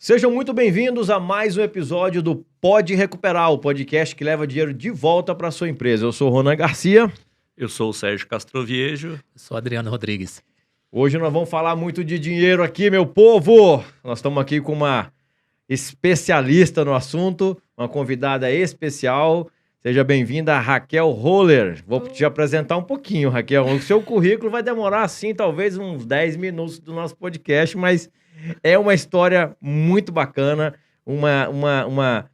Sejam muito bem-vindos a mais um episódio do Pode Recuperar, o podcast que leva dinheiro de volta para sua empresa. Eu sou o Ronan Garcia. Eu sou o Sérgio Castroviejo. Eu sou o Adriano Rodrigues. Hoje nós vamos falar muito de dinheiro aqui, meu povo. Nós estamos aqui com uma especialista no assunto, uma convidada especial. Seja bem-vinda, Raquel Roller. Vou te apresentar um pouquinho, Raquel. O seu currículo vai demorar, assim, talvez uns 10 minutos do nosso podcast, mas é uma história muito bacana, uma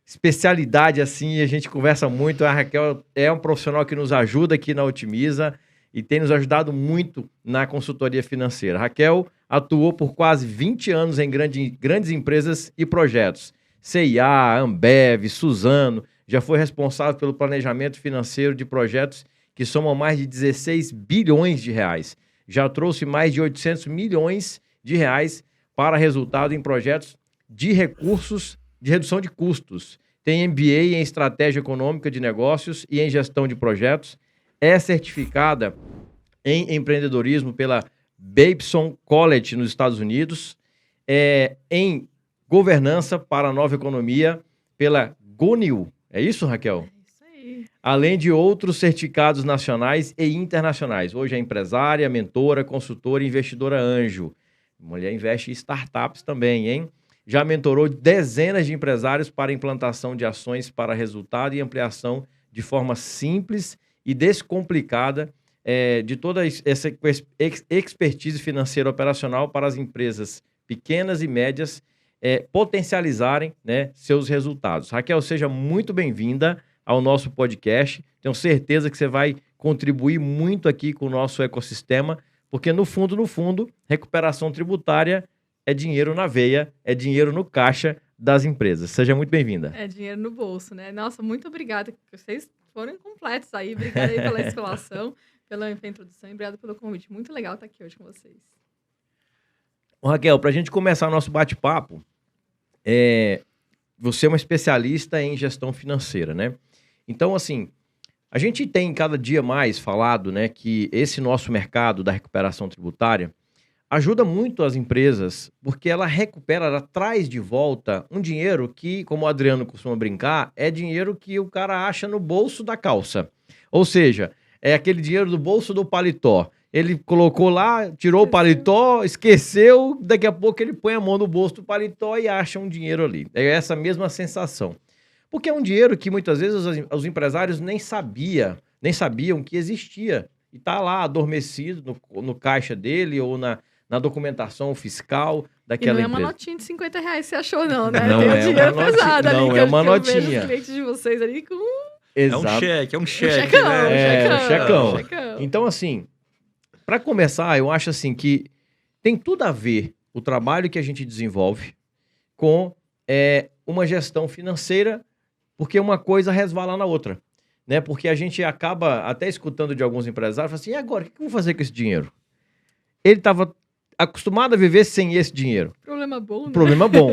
especialidade assim, e a gente conversa muito. A Raquel é um profissional que nos ajuda aqui na Otimiza e tem nos ajudado muito na consultoria financeira. A Raquel atuou por quase 20 anos em grandes empresas e projetos. CIA, Ambev, Suzano, já foi responsável pelo planejamento financeiro de projetos que somam mais de 16 bilhões de reais. Já trouxe mais de 800 milhões de reais para resultado em projetos de recursos de redução de custos. Tem MBA em Estratégia Econômica de Negócios e em Gestão de Projetos. É certificada em empreendedorismo pela Babson College nos Estados Unidos. Em Governança para a Nova Economia pela GONIL. É isso, Raquel? É isso aí. Além de outros certificados nacionais e internacionais. Hoje é empresária, mentora, consultora e investidora anjo. Mulher investe em startups também, hein? Já mentorou dezenas de empresários para implantação de ações para resultado e ampliação de forma simples e descomplicada de toda essa expertise financeira operacional para as empresas pequenas e médias potencializarem, né, seus resultados. Raquel, seja muito bem-vinda ao nosso podcast. Tenho certeza que você vai contribuir muito aqui com o nosso ecossistema, porque no fundo, recuperação tributária é dinheiro na veia, é dinheiro no caixa das empresas. Seja muito bem-vinda. É dinheiro no bolso, né? Nossa, muito obrigada. Vocês foram completos aí. Obrigada aí pela explanação, pela introdução e obrigada pelo convite. Muito legal estar aqui hoje com vocês. Raquel, para a gente começar o nosso bate-papo, você é uma especialista em gestão financeira, né? Então, assim, a gente tem cada dia mais falado, né, que esse nosso mercado da recuperação tributária ajuda muito as empresas, porque ela recupera, ela traz de volta um dinheiro que, como o Adriano costuma brincar, é dinheiro que o cara acha no bolso da calça. Ou seja, é aquele dinheiro do bolso do paletó. Ele colocou lá, tirou o paletó, esqueceu, daqui a pouco ele põe a mão no bolso do paletó e acha um dinheiro ali. É essa mesma sensação. Porque é um dinheiro que muitas vezes os empresários nem sabiam que existia. E está lá adormecido no caixa dele ou na documentação fiscal daquela empresa. E não é uma notinha de 50 reais, você achou não, né? Não Tem é um dinheiro uma pesado ali. não que é eu- uma que eu vejo notinha. os clientes de vocês ali com Exato. É um cheque, checão, né? checão. checão. Então, assim, para começar, eu acho assim que tem tudo a ver o trabalho que a gente desenvolve com uma gestão financeira, porque uma coisa resvala na outra, né? Porque a gente acaba até escutando de alguns empresários, assim, e agora, o que eu vou fazer com esse dinheiro? Ele estava acostumado a viver sem esse dinheiro. Problema bom, né? Problema bom.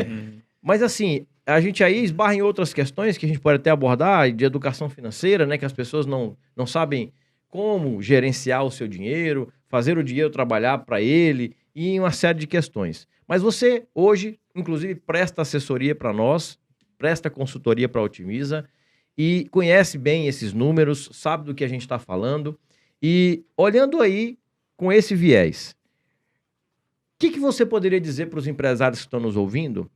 Mas assim, a gente aí esbarra em outras questões que a gente pode até abordar, de educação financeira, né? Que as pessoas não sabem como gerenciar o seu dinheiro, fazer o dinheiro trabalhar para ele e em uma série de questões. Mas você, hoje, inclusive, presta assessoria para nós, presta consultoria para a Otimiza e conhece bem esses números, sabe do que a gente está falando. E olhando aí com esse viés, o que você poderia dizer para os empresários que estão nos ouvindo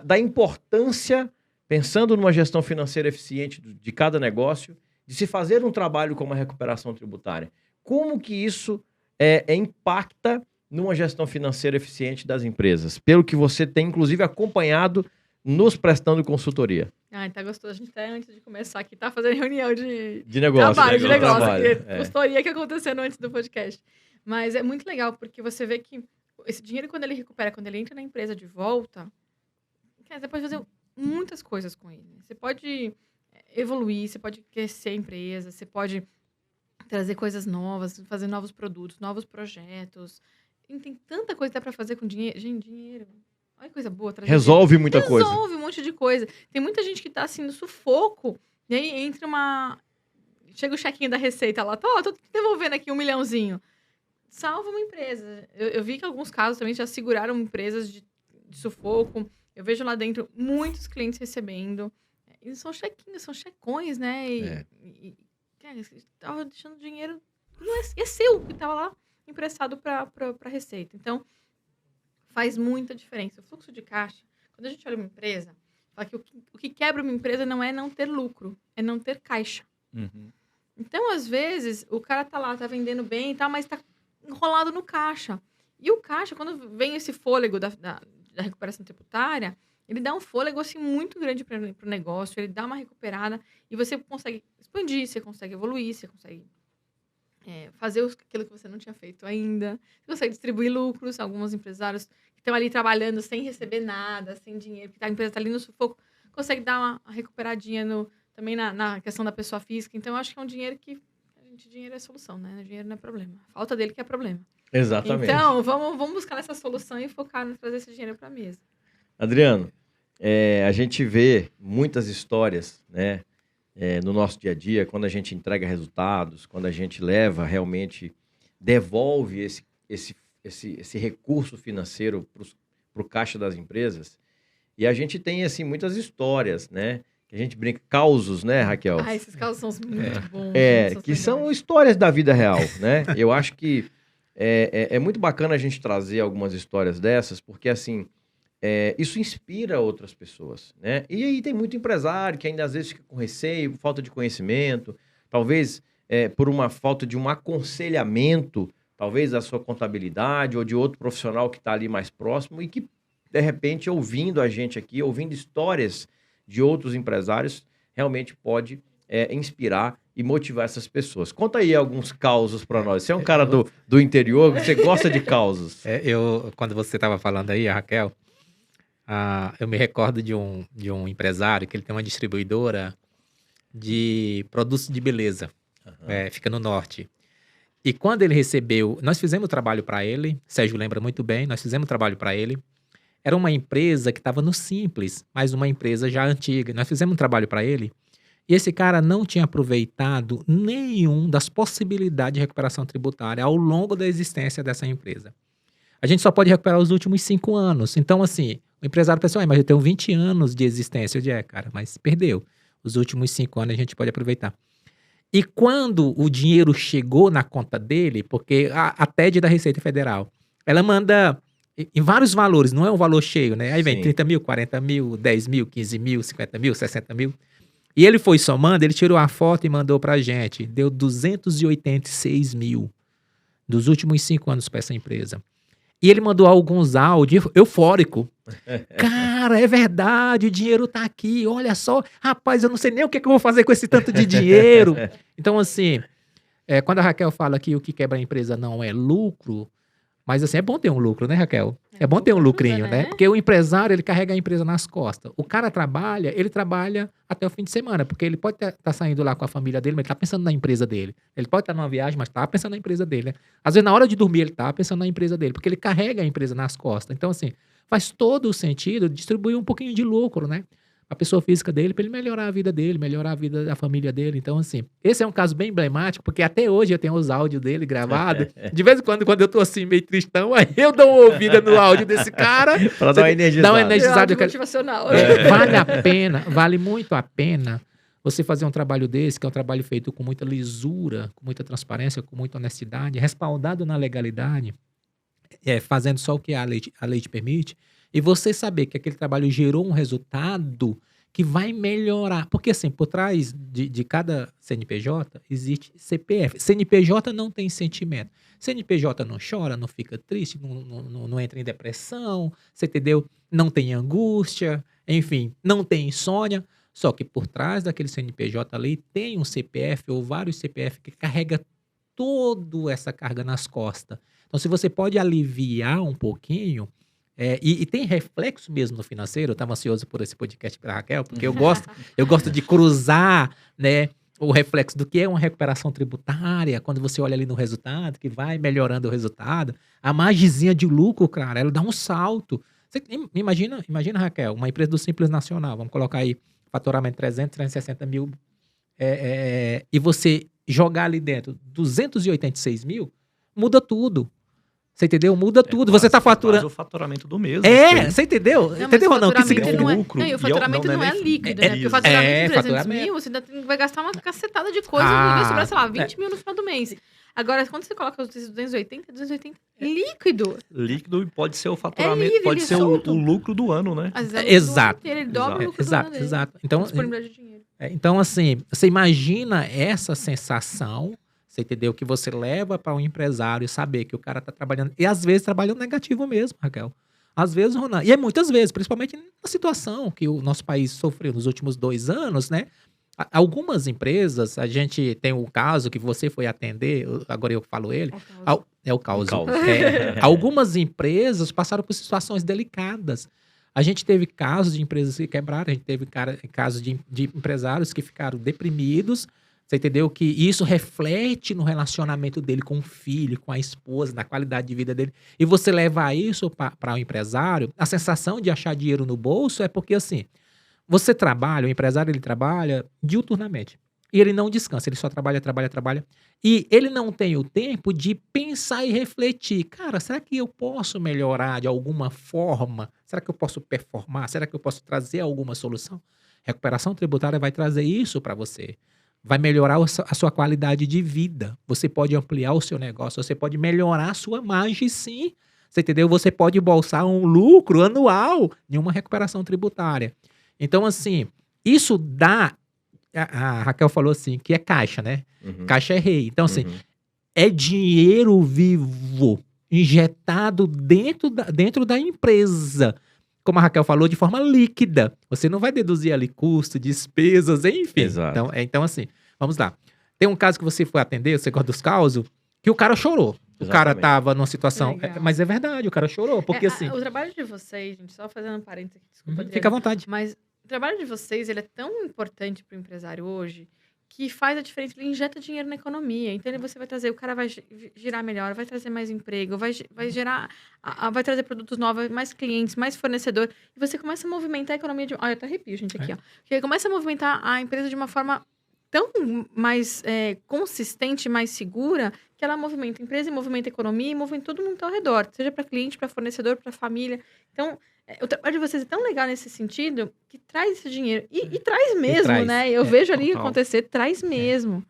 da importância, pensando numa gestão financeira eficiente de cada negócio, de se fazer um trabalho como a recuperação tributária? Como que isso impacta numa gestão financeira eficiente das empresas? Pelo que você tem, inclusive, acompanhado nos prestando consultoria. Tá gostoso. A gente até antes de começar aqui tá fazendo reunião de negócio. trabalho, de negócio. Trabalho, Consultoria que acontecendo antes do podcast. Mas é muito legal, porque você vê que esse dinheiro, quando ele recupera, quando ele entra na empresa de volta, você pode fazer muitas coisas com ele. Você pode evoluir, você pode crescer a empresa, você pode trazer coisas novas, fazer novos produtos, novos projetos. E tem tanta coisa que dá pra fazer com dinheiro. Gente, dinheiro. Olha que coisa boa. Resolve muita coisa. Resolve um monte de coisa. Tem muita gente que tá assim no sufoco, e aí entra chega o chequinho da Receita lá, tô devolvendo aqui 1 milhãozinho. Salva uma empresa. Eu vi que alguns casos também já seguraram empresas de sufoco. Eu vejo lá dentro muitos clientes recebendo. E são chequinhos, são checões, né? Cara, tava deixando dinheiro. Não é seu, que tava lá emprestado para Receita. Então, faz muita diferença. O fluxo de caixa, quando a gente olha uma empresa, fala que o que quebra uma empresa não é não ter lucro, é não ter caixa. Uhum. Então, às vezes, o cara tá lá, tá vendendo bem e tal, mas tá enrolado no caixa. E o caixa, quando vem esse fôlego da recuperação tributária, ele dá um fôlego, assim, muito grande para o negócio, ele dá uma recuperada e você consegue expandir, você consegue evoluir, você consegue fazer aquilo que você não tinha feito ainda, você consegue distribuir lucros. Alguns empresários que estão ali trabalhando sem receber nada, sem dinheiro, porque a empresa está ali no sufoco, consegue dar uma recuperadinha também na questão da pessoa física. Então, eu acho que é um dinheiro que... dinheiro é solução, né? Dinheiro não é problema. A falta dele que é problema. Exatamente. Então, vamos buscar essa solução e focar em trazer esse dinheiro para a mesa. Adriano, a gente vê muitas histórias, né, no nosso dia a dia, quando a gente entrega resultados, quando a gente realmente devolve esse recurso financeiro para o caixa das empresas. E a gente tem, assim, muitas histórias, né? Que a gente brinca, causos, né, Raquel? Esses causos são muito bons. Que são histórias da vida real, né? Eu acho que é muito bacana a gente trazer algumas histórias dessas, porque, assim, isso inspira outras pessoas, né? E aí tem muito empresário que ainda às vezes fica com receio, falta de conhecimento, talvez por uma falta de um aconselhamento, talvez da sua contabilidade ou de outro profissional que está ali mais próximo e que, de repente, ouvindo a gente aqui, ouvindo histórias de outros empresários, realmente pode inspirar e motivar essas pessoas. Conta aí alguns causos para nós. Você é um cara do interior, você gosta de causos. Quando você estava falando aí, a Raquel, eu me recordo de um empresário que ele tem uma distribuidora de produtos de beleza, fica no norte. E quando ele recebeu, nós fizemos o trabalho para ele, Sérgio lembra muito bem, nós fizemos o trabalho para ele. Era uma empresa que estava no Simples, mas uma empresa já antiga. Nós fizemos um trabalho para ele e esse cara não tinha aproveitado nenhum das possibilidades de recuperação tributária ao longo da existência dessa empresa. A gente só pode recuperar os últimos 5 anos. Então, assim, o empresário pensou, mas eu tenho 20 anos de existência. Eu disse, cara, mas perdeu. Os últimos 5 anos a gente pode aproveitar. E quando o dinheiro chegou na conta dele, porque a TED da Receita Federal, ela manda em vários valores, não é um valor cheio, né? Aí vem Sim. 30 mil, 40 mil, 10 mil, 15 mil, 50 mil, 60 mil. E ele foi somando, ele tirou a foto e mandou pra gente. Deu 286 mil dos últimos 5 anos para essa empresa. E ele mandou alguns áudios eufórico. Cara, é verdade, o dinheiro tá aqui, olha só. Rapaz, eu não sei nem o que eu vou fazer com esse tanto de dinheiro. Então, assim, quando a Raquel fala que o que quebra a empresa não é lucro, mas assim, é bom ter um lucro, né, Raquel? É bom ter um lucrinho, né? Porque o empresário, ele carrega a empresa nas costas. O cara ele trabalha até o fim de semana, porque ele pode estar saindo lá com a família dele, mas ele tá pensando na empresa dele. Ele pode estar numa viagem, mas tá pensando na empresa dele, né? Às vezes, na hora de dormir, ele tá pensando na empresa dele, porque ele carrega a empresa nas costas. Então, assim, faz todo o sentido distribuir um pouquinho de lucro, né? A pessoa física dele, para ele melhorar a vida dele, melhorar a vida da família dele. Então, assim, esse é um caso bem emblemático, porque até hoje eu tenho os áudios dele gravados. De vez em quando eu tô assim, meio tristão, aí eu dou uma ouvida no áudio desse cara. Para dar uma energizada. Dá uma energizada. Motivacional. Vale muito a pena você fazer um trabalho desse, que é um trabalho feito com muita lisura, com muita transparência, com muita honestidade, respaldado na legalidade, fazendo só o que a lei te permite. E você saber que aquele trabalho gerou um resultado que vai melhorar. Porque, assim, por trás de cada CNPJ existe CPF. CNPJ não tem sentimento. CNPJ não chora, não fica triste, não entra em depressão, você entendeu? Não tem angústia, enfim, não tem insônia. Só que por trás daquele CNPJ ali tem um CPF ou vários CPF que carrega toda essa carga nas costas. Então, se você pode aliviar um pouquinho... E tem reflexo mesmo no financeiro. Eu estava ansioso por esse podcast para Raquel, porque eu gosto de cruzar, né, o reflexo do que é uma recuperação tributária, quando você olha ali no resultado, que vai melhorando o resultado. A margenzinha de lucro, cara, ela dá um salto. Você imagina, Raquel, uma empresa do Simples Nacional, vamos colocar aí faturamento 360 mil, e você jogar ali dentro 286 mil, muda tudo. Você entendeu? Muda tudo. Você está faturando. o faturamento do mês. Você entendeu? Não, Entendeu, mas Ronaldo? O que o significa? faturamento não é, lucro. não, e o faturamento não é não é nem- líquido, é né? Porque o isso. faturamento de 300 faturamento. mil, você ainda vai gastar uma cacetada de coisa e vai sobrar, sei lá, 20 mil no final do mês. Agora, quando você coloca os 280 líquido. Líquido e pode ser o faturamento, livre, pode ele é ser o solto. lucro do ano, né? Às vezes, Exato. Ele dobra o lucro do Exato, ano dele. exato. Então, Disponibilidade de dinheiro. então, assim, você imagina essa sensação, você entendeu? Que você leva para um empresário saber que o cara tá trabalhando, e às vezes trabalhando negativo mesmo, Raquel. Às vezes, Ronaldo, e é muitas vezes, principalmente na situação que o nosso país sofreu nos últimos 2 anos, né? Algumas empresas, a gente tem o caso que você foi atender, agora eu falo ele, é o caso. caos. Algumas empresas passaram por situações delicadas. A gente teve casos de empresas que quebraram, a gente teve casos de empresários que ficaram deprimidos. Você entendeu? Que isso reflete no relacionamento dele com o filho, com a esposa, na qualidade de vida dele. E você levar isso para o empresário, a sensação de achar dinheiro no bolso é porque, assim, você trabalha, o empresário ele trabalha diuturnamente. E ele não descansa, ele só trabalha. E ele não tem o tempo de pensar e refletir. Cara, será que eu posso melhorar de alguma forma? Será que eu posso performar? Será que eu posso trazer alguma solução? Recuperação tributária vai trazer isso para você. Vai melhorar a sua qualidade de vida. Você pode ampliar o seu negócio, você pode melhorar a sua margem, sim. Você entendeu? Você pode bolsar um lucro anual em uma recuperação tributária. Então, assim, isso dá... A Raquel falou assim, que é caixa, né? Uhum. Caixa é rei. Então, assim, Uhum. é dinheiro vivo, injetado dentro da empresa. Como a Raquel falou, de forma líquida. Você não vai deduzir ali custo, despesas, enfim. Exato. Então, assim, vamos lá. Tem um caso que você foi atender, você gosta dos causos, que o cara chorou. O cara Exatamente. tava numa situação... Legal. Mas é verdade, o cara chorou. Porque, assim... O trabalho de vocês, gente, só fazendo um parênteses aqui, desculpa, Adriana, Fica à vontade. mas o trabalho de vocês, ele é tão importante para o empresário hoje que faz a diferença, ele injeta dinheiro na economia. Então, você vai trazer, o cara vai girar melhor, vai trazer mais emprego, vai gerar, vai trazer produtos novos, mais clientes, mais fornecedor. E você começa a movimentar a economia de... Olha, eu até arrepio, gente, aqui, ó. Porque começa a movimentar a empresa de uma forma tão mais consistente, mais segura, que ela movimenta a empresa, movimenta a economia e movimenta todo mundo ao redor, seja para cliente, para fornecedor, para família. Então, o trabalho de vocês é tão legal nesse sentido que traz esse dinheiro. E traz mesmo, traz. né? Eu vejo ali total. acontecer, traz mesmo.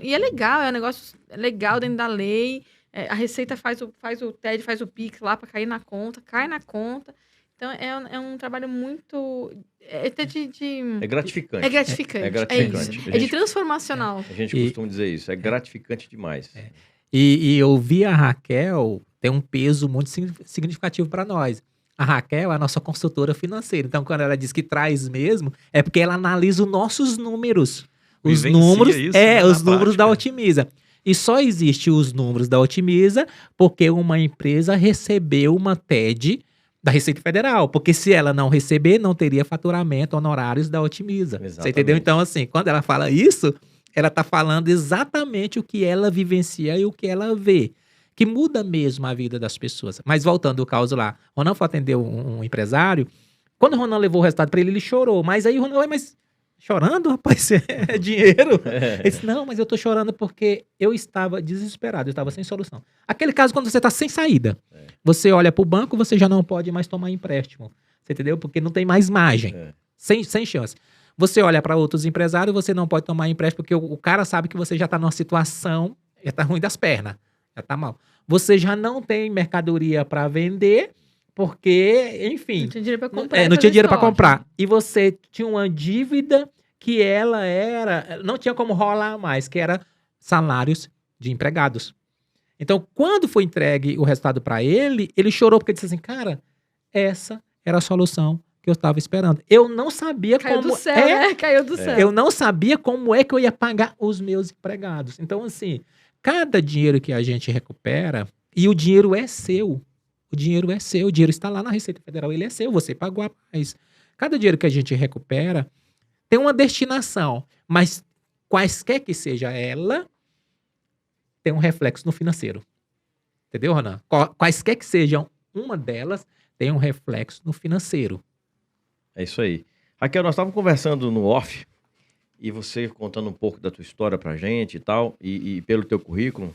E é legal, é um negócio legal dentro da lei. A Receita faz o TED, faz o PIX lá para cair na conta, cai na conta. Então, é um trabalho muito... É gratificante. É gratificante. É gratificante. É isso. A É de gente- transformacional. A gente costuma dizer isso. É gratificante demais. E ouvir a Raquel tem um peso muito significativo para nós. A Raquel é a nossa consultora financeira. Então, quando ela diz que traz mesmo, é porque ela analisa os nossos números. Os Vivencia números, isso, né, os na números da prática. Otimiza. E só existe os números da Otimiza porque uma empresa recebeu uma TED da Receita Federal. Porque se ela não receber, não teria faturamento, honorários da Otimiza. Você Exatamente. entendeu? Então, assim, quando ela fala isso, ela está falando exatamente o que ela vivencia e o que ela vê. Que muda mesmo a vida das pessoas. Mas voltando ao caso lá, Ronan foi atender um empresário. Quando o Ronan levou o resultado para ele, ele chorou. Mas aí o Ronan, mas chorando, rapaz, é dinheiro. Ele disse, não, mas eu tô chorando porque eu estava desesperado, eu estava sem solução. Aquele caso quando você está sem saída. Você olha para o banco, você já não pode mais tomar empréstimo. Você entendeu? Porque não tem mais margem. Sem chance. Você olha para outros empresários, você não pode tomar empréstimo porque o cara sabe que você já está numa situação, já está ruim das pernas, já está mal. Você já não tem mercadoria para vender porque, enfim... Não tinha dinheiro para comprar. não tinha dinheiro para estoque. comprar. E você tinha uma dívida que ela era... Não tinha como rolar mais, que era salários de empregados. Então, quando foi entregue o resultado para ele, ele chorou porque disse assim, cara, essa era a solução que eu estava esperando. Eu não sabia Caiu como do céu, né? Caiu do céu. eu não sabia como é que eu ia pagar os meus empregados. Então, assim, cada dinheiro que a gente recupera, e o dinheiro é seu. O dinheiro é seu. O dinheiro está lá na Receita Federal. Ele é seu. Você pagou a mais. Cada dinheiro que a gente recupera tem uma destinação. Mas quaisquer que seja ela, tem um reflexo no financeiro. Entendeu, Ronan? Quaisquer que sejam uma delas, tem um reflexo no financeiro. É isso aí. Raquel, nós estávamos conversando no off e você contando um pouco da tua história pra gente e tal, e pelo teu currículo,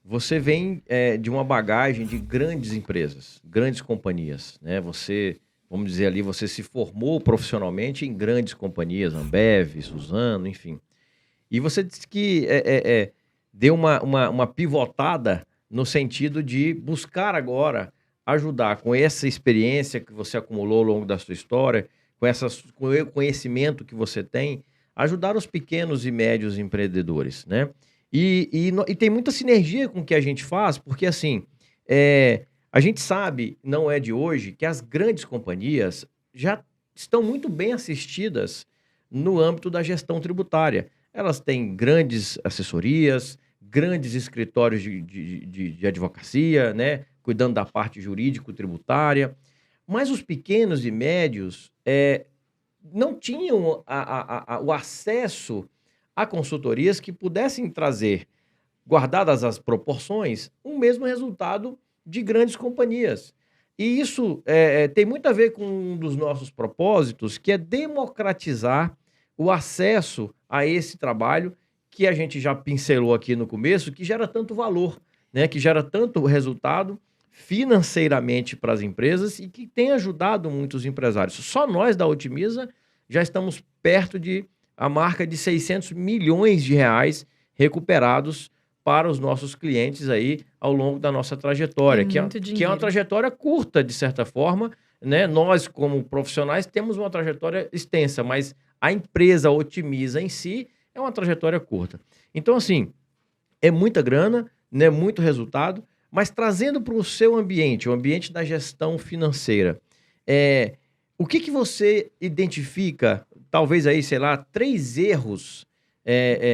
você vem de uma bagagem de grandes empresas, grandes companhias, né? Você, vamos dizer ali, você se formou profissionalmente em grandes companhias, Ambev, Suzano, enfim. E você disse que deu uma pivotada no sentido de buscar agora ajudar com essa experiência que você acumulou ao longo da sua história, com o conhecimento que você tem, ajudar os pequenos e médios empreendedores, né? E tem muita sinergia com o que a gente faz, porque assim, a gente sabe, não é de hoje, que as grandes companhias já estão muito bem assistidas no âmbito da gestão tributária. Elas têm grandes assessorias, grandes escritórios de advocacia, né? Cuidando da parte jurídico-tributária. Mas os pequenos e médios não tinham o acesso a consultorias que pudessem trazer, guardadas as proporções, o mesmo resultado de grandes companhias. E isso tem muito a ver com um dos nossos propósitos, que é democratizar o acesso a esse trabalho que a gente já pincelou aqui no começo, que gera tanto valor, né? Que gera tanto resultado financeiramente para as empresas e que tem ajudado muitos empresários. Só nós da Otimiza já estamos perto de a marca de 600 milhões de reais recuperados para os nossos clientes aí ao longo da nossa trajetória, que é uma trajetória curta, de certa forma, né? Nós, como profissionais, temos uma trajetória extensa, mas a empresa Otimiza em si é uma trajetória curta. Então, assim, é muita grana, né? Muito resultado, mas trazendo para o seu ambiente, o ambiente da gestão financeira, o que você identifica, talvez aí, sei lá, 3 erros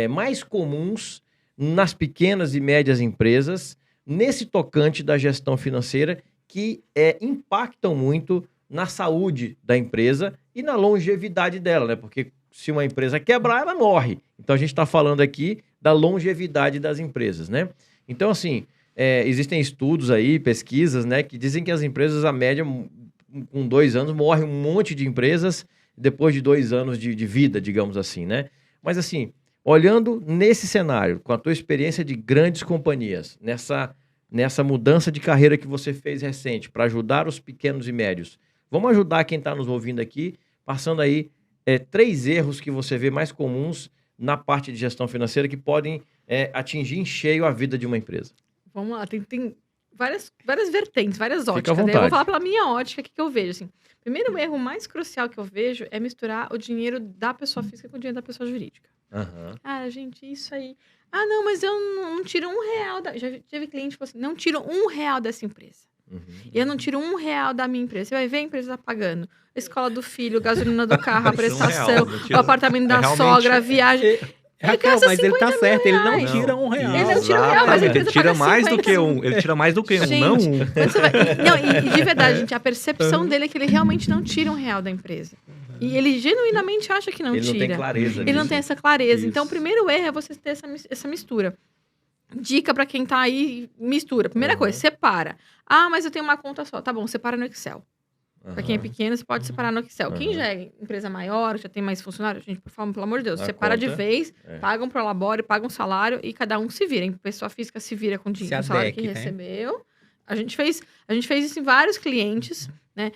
mais comuns nas pequenas e médias empresas, nesse tocante da gestão financeira, que impactam muito na saúde da empresa e na longevidade dela, né? Porque se uma empresa quebrar, ela morre. Então, a gente está falando aqui da longevidade das empresas, né? Então, assim, existem estudos aí, pesquisas, né, que dizem que as empresas, a média, com 2 anos, morre um monte de empresas depois de 2 anos de vida, digamos assim, né? Mas, assim, olhando nesse cenário, com a tua experiência de grandes companhias, nessa mudança de carreira que você fez recente para ajudar os pequenos e médios, vamos ajudar quem está nos ouvindo aqui, passando aí 3 erros que você vê mais comuns na parte de gestão financeira que podem atingir em cheio a vida de uma empresa. Vamos lá, tem várias vertentes, várias Fica à óticas. Daí vontade. eu vou falar pela minha ótica, o que eu vejo, assim. Primeiro erro mais crucial que eu vejo é misturar o dinheiro da pessoa física com o dinheiro da pessoa jurídica. Uhum. Ah, gente, isso aí... Ah, não, mas eu não tiro R$1 da... Já teve cliente que falou assim, não tiro R$1 dessa empresa. Uhum. E eu não tiro R$1 da minha empresa. Você vai ver a empresa tá pagando. A escola do filho, gasolina do carro, a prestação, o apartamento da sogra, a viagem... Raquel, mas ele tá certo, ele não tira R$1. Ele não tira R$1, mas a empresa ele tira paga mais do 50. que um. Ele tira mais do que um, Gente, não um. quando você vai... Não, e de verdade, gente, a percepção dele é que ele realmente não tira R$1 da empresa. E ele genuinamente acha que não Ele tira. não tem clareza Ele não nisso. tem essa clareza. Isso. Então, o primeiro erro é você ter essa mistura. Dica pra quem tá aí, mistura. Primeira coisa, separa. Ah, mas eu tenho uma conta só. Tá bom, separa no Excel. Pra quem é pequeno, você pode separar no Excel. Quem já é empresa maior, já tem mais funcionários, gente, por favor, pelo amor de Deus, A separa de conta, vez, paga um prolabore, paga um salário e cada um se vira. Hein? Pessoa física se vira com o dinheiro, o salário que né? recebeu. A gente fez isso em vários clientes, né?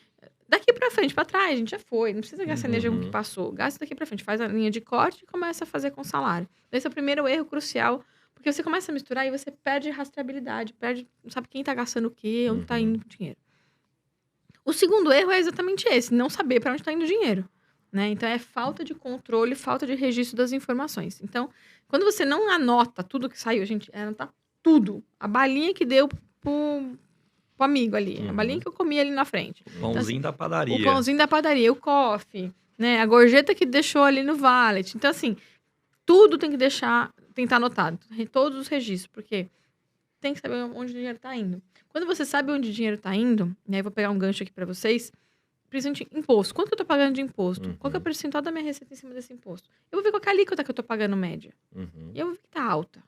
Daqui pra frente, pra trás, a gente já foi. Não precisa gastar energia com o que passou. Gasta daqui pra frente, faz a linha de corte e começa a fazer com salário. Esse é o primeiro erro crucial, porque você começa a misturar e você perde rastreabilidade, não sabe quem tá gastando o quê, onde tá indo o dinheiro. O segundo erro é exatamente esse, não saber para onde está indo o dinheiro, né? Então, é falta de controle, falta de registro das informações. Então, quando você não anota tudo que saiu, a gente anota tudo. A balinha que deu pro amigo ali, a balinha que eu comi ali na frente. O pãozinho da padaria. O pãozinho da padaria, o coffee, né? A gorjeta que deixou ali no valet. Então, assim, tudo tem que estar anotado. Todos os registros, porque tem que saber onde o dinheiro está indo. Quando você sabe onde o dinheiro está indo, e aí eu vou pegar um gancho aqui para vocês, principalmente imposto. Quanto que eu estou pagando de imposto? Qual que é o percentual da minha receita em cima desse imposto? Eu vou ver qual que é a alíquota que eu estou pagando média. E eu vou ver que está alta.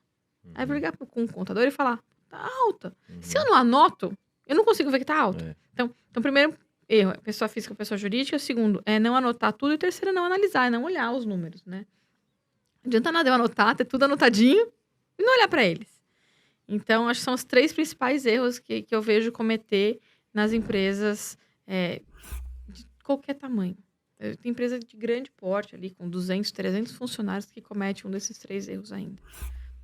Aí eu vou ligar com o contador e falar, tá alta. Se eu não anoto, eu não consigo ver que tá alta. Então, primeiro erro, é pessoa física, pessoa jurídica. O segundo, é não anotar tudo. E o terceiro, é não analisar, é não olhar os números, né? Não adianta nada eu anotar, ter tudo anotadinho e não olhar para eles. Então, acho que são os 3 principais erros que eu vejo cometer nas empresas de qualquer tamanho. Tem empresa de grande porte ali, com 200, 300 funcionários que comete um desses 3 erros ainda.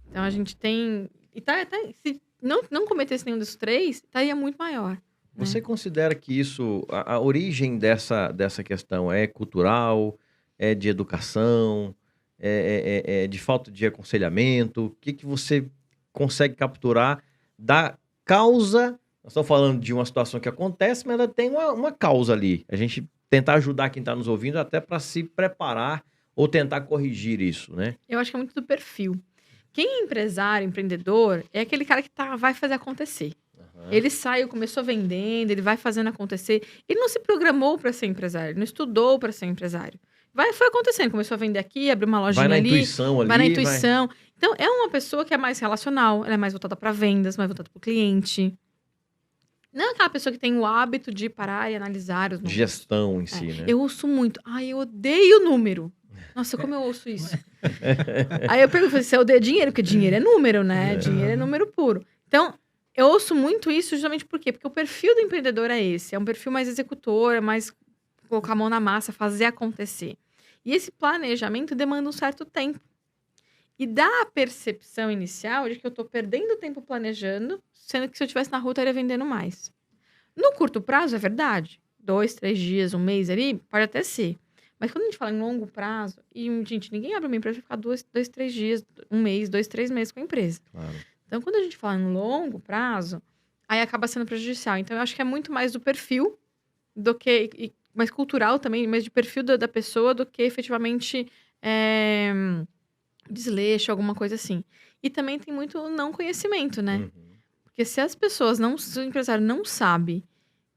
Então, a gente tem... se não cometesse nenhum desses 3, estaria muito maior. Você considera que isso, a origem dessa questão é cultural, é de educação, é de falta de aconselhamento? O que você consegue capturar da causa? Nós estamos falando de uma situação que acontece, mas ela tem uma causa ali. A gente tentar ajudar quem está nos ouvindo até para se preparar ou tentar corrigir isso, né? Eu acho que é muito do perfil. Quem é empresário, empreendedor, é aquele cara que vai fazer acontecer. Ele saiu, começou vendendo, ele vai fazendo acontecer. Ele não se programou para ser empresário, ele não estudou para ser empresário. Foi acontecendo, começou a vender aqui, abriu uma lojinha Vai na ali. intuição ali. Vai na intuição. Então, é uma pessoa que é mais relacional, ela é mais voltada para vendas, mais voltada para o cliente. Não é aquela pessoa que tem o hábito de parar e analisar os números. Gestão em si, né? Eu ouço muito. Eu odeio número. Nossa, como eu ouço isso. Aí eu pergunto, você odeia dinheiro? Porque dinheiro é número, né? Dinheiro é número puro. Então, eu ouço muito isso justamente por quê? Porque o perfil do empreendedor é esse. É um perfil mais executor, é mais colocar a mão na massa, fazer acontecer. E esse planejamento demanda um certo tempo. E dá a percepção inicial de que eu tô perdendo tempo planejando, sendo que se eu estivesse na rua, eu estaria vendendo mais. No curto prazo, é verdade. 2, 3 dias, um mês ali, pode até ser. Mas quando a gente fala em longo prazo, e, gente, ninguém abre uma empresa para ficar 2, 3 dias, um mês, 2, 3 meses com a empresa. Claro. Então, quando a gente fala em longo prazo, aí acaba sendo prejudicial. Então, eu acho que é muito mais do perfil do que... mais cultural também, mais de perfil da pessoa do que efetivamente desleixo, alguma coisa assim. E também tem muito não conhecimento, né? Porque se as pessoas se o empresário não sabe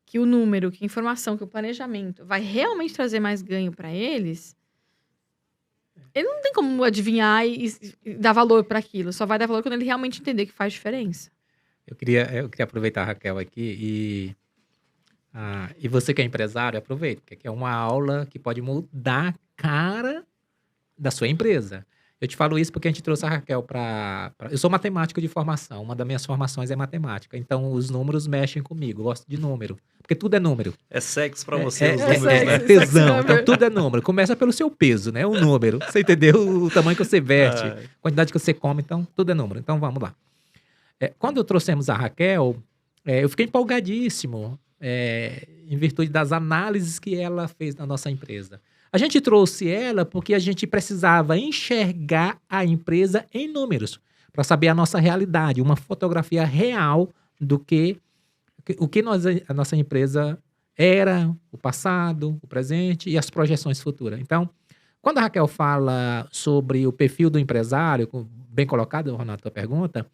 que o número, que a informação, que o planejamento vai realmente trazer mais ganho para eles, ele não tem como adivinhar e dar valor para aquilo. Só vai dar valor quando ele realmente entender que faz diferença. Eu queria aproveitar a Raquel aqui e você que é empresário, aproveita, porque aqui é uma aula que pode mudar a cara da sua empresa. Eu te falo isso porque a gente trouxe a Raquel para... Eu sou matemático de formação, uma das minhas formações é matemática, então os números mexem comigo, eu gosto de número, porque tudo é número. É sexo pra você, os É números, né? é tesão, então tudo é número. Começa pelo seu peso, né? O número, você entendeu? O tamanho que você veste, a quantidade que você come, então tudo é número. Então vamos lá. Quando trouxemos a Raquel, eu fiquei empolgadíssimo, em virtude das análises que ela fez na nossa empresa. A gente trouxe ela porque a gente precisava enxergar a empresa em números, para saber a nossa realidade, uma fotografia real do que a nossa empresa era, o passado, o presente e as projeções futuras. Então, quando a Raquel fala sobre o perfil do empresário, bem colocado, Ronaldo, a tua pergunta,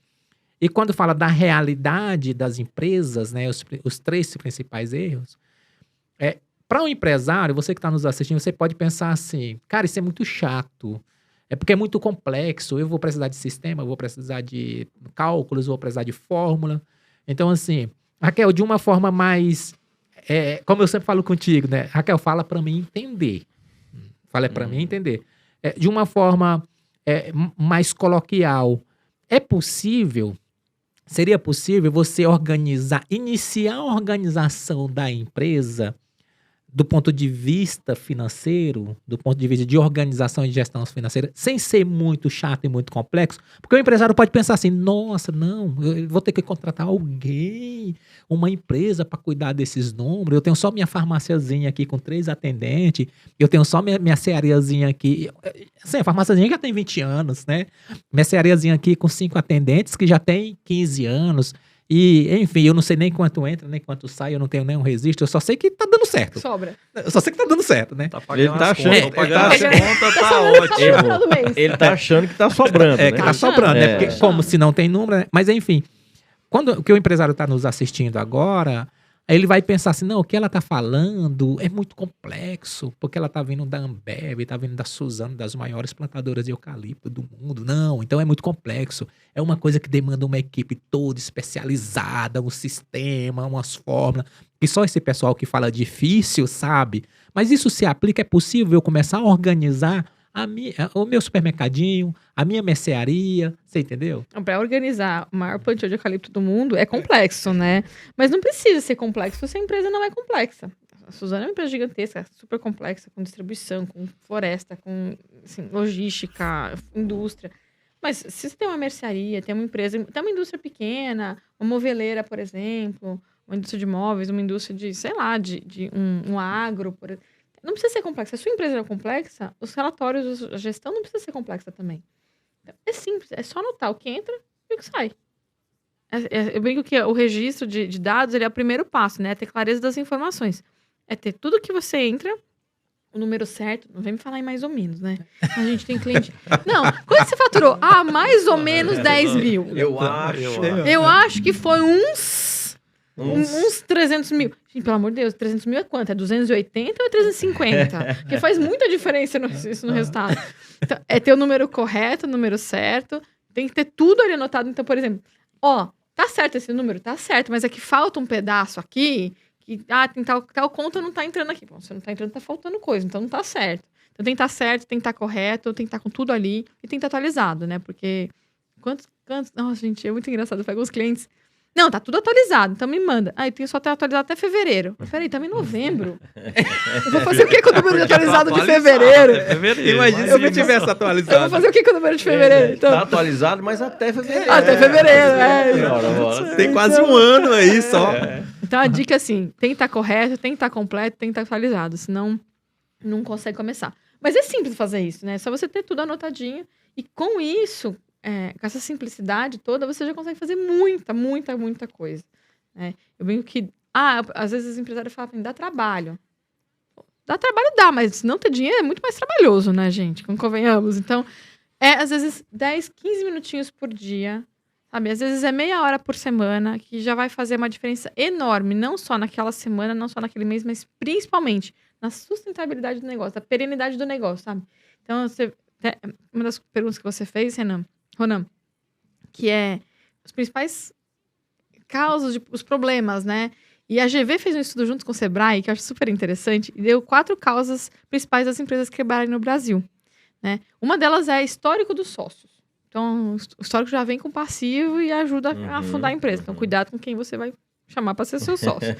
e quando fala da realidade das empresas, né, os 3 principais erros, para um empresário, você que está nos assistindo, você pode pensar assim, cara, isso é muito chato, é porque é muito complexo, eu vou precisar de sistema, eu vou precisar de cálculos, eu vou precisar de fórmula. Então, assim, Raquel, de uma forma mais, como eu sempre falo contigo, né? Raquel, fala para mim entender. Fala para mim entender. De uma forma mais coloquial, seria possível você iniciar a organização da empresa do ponto de vista financeiro, do ponto de vista de organização e gestão financeira, sem ser muito chato e muito complexo? Porque o empresário pode pensar assim, nossa, não, eu vou ter que contratar alguém, uma empresa para cuidar desses números, eu tenho só minha farmáciazinha aqui com 3 atendentes, eu tenho só minha ceariazinha aqui, assim, a farmáciazinha já tem 20 anos, né? Minha ceariazinha aqui com 5 atendentes que já tem 15 anos, e, enfim, eu não sei nem quanto entra, nem quanto sai, eu não tenho nenhum registro, eu só sei que tá dando certo. Sobra. Eu só sei que tá dando certo, né? Tá pagando Ele tá as achando- contas, ele pagando tá as achando- contas, tá sobrando no ótimo. final do mês. Ele tá achando que tá sobrando, né? Que tá Tá sobrando, né? achando, Porque como se não tem número, né? Mas enfim, quando que o empresário está nos assistindo agora, aí ele vai pensar assim, não, o que ela tá falando é muito complexo, porque ela tá vindo da Ambev, tá vindo da Suzano, das maiores plantadoras de eucalipto do mundo. Não, então é muito complexo. É uma coisa que demanda uma equipe toda especializada, um sistema, umas fórmulas, que só esse pessoal que fala difícil sabe. Mas isso se aplica, é possível eu começar a organizar o meu supermercadinho, a minha mercearia, você entendeu? Para organizar o maior plantio de eucalipto do mundo é complexo, né? Mas não precisa ser complexo se a empresa não é complexa. A Suzano é uma empresa gigantesca, super complexa, com distribuição, com floresta, com assim, logística, indústria. Mas se você tem uma mercearia, tem uma empresa, tem uma indústria pequena, uma moveleira, por exemplo, uma indústria de móveis, uma indústria de, sei lá, de um agro, por exemplo. Não precisa ser complexa. Se a sua empresa é complexa, os relatórios, a gestão não precisa ser complexa também. Então, é simples, é só anotar o que entra e o que sai. Eu brinco que o registro de dados ele é o primeiro passo, né? É ter clareza das informações. É ter tudo que você entra, o número certo, não vem me falar em mais ou menos, né? A gente tem cliente... Não, quando você faturou? Mais ou menos 10 mil. Eu acho que foi uns 300 mil. Gente, pelo amor de Deus, 300 mil é quanto? É 280 ou é 350? Porque faz muita diferença isso no resultado. Então, é ter o número correto, o número certo. Tem que ter tudo ali anotado. Então, por exemplo, tá certo esse número? Tá certo, mas é que falta um pedaço aqui, que tem tal conta não tá entrando aqui. Bom, se não tá entrando, tá faltando coisa, então não tá certo. Então tem que estar certo, tem que estar correto, tem que estar com tudo ali e tem que estar atualizado, né? Porque quantos... Nossa, gente, é muito engraçado. Eu pego os clientes... Não, tá tudo atualizado, então me manda. Eu tenho só até atualizado até fevereiro. Mas peraí, estamos em novembro. Eu vou fazer o que com o número de atualizado de fevereiro? Imagina se eu tivesse atualizado. Eu vou fazer o que com o número de fevereiro? Então... Tá atualizado, mas até fevereiro. Até fevereiro, Tem quase um ano aí só. Então a dica é assim, tem que estar correto, tem que estar completo, tem que estar atualizado, senão não consegue começar. Mas é simples fazer isso, né? É só você ter tudo anotadinho e com isso... com essa simplicidade toda, você já consegue fazer muita coisa. Né? Eu brinco que, às vezes os empresários falam, dá trabalho. Dá trabalho, dá, mas não ter dinheiro é muito mais trabalhoso, né, gente? Como convenhamos. Então, às vezes 10, 15 minutinhos por dia, sabe? Às vezes é meia hora por semana, que já vai fazer uma diferença enorme, não só naquela semana, não só naquele mês, mas principalmente na sustentabilidade do negócio, da perenidade do negócio, sabe? Então, uma das perguntas que você fez, Ronan, que é os principais causas, os problemas, né? E a GV fez um estudo junto com o Sebrae, que eu acho super interessante, e deu 4 causas principais das empresas quebrarem no Brasil, né? Uma delas é histórico dos sócios. Então, o histórico já vem com passivo e ajuda a afundar a empresa. Então, cuidado com quem você vai chamar para ser seu sócio.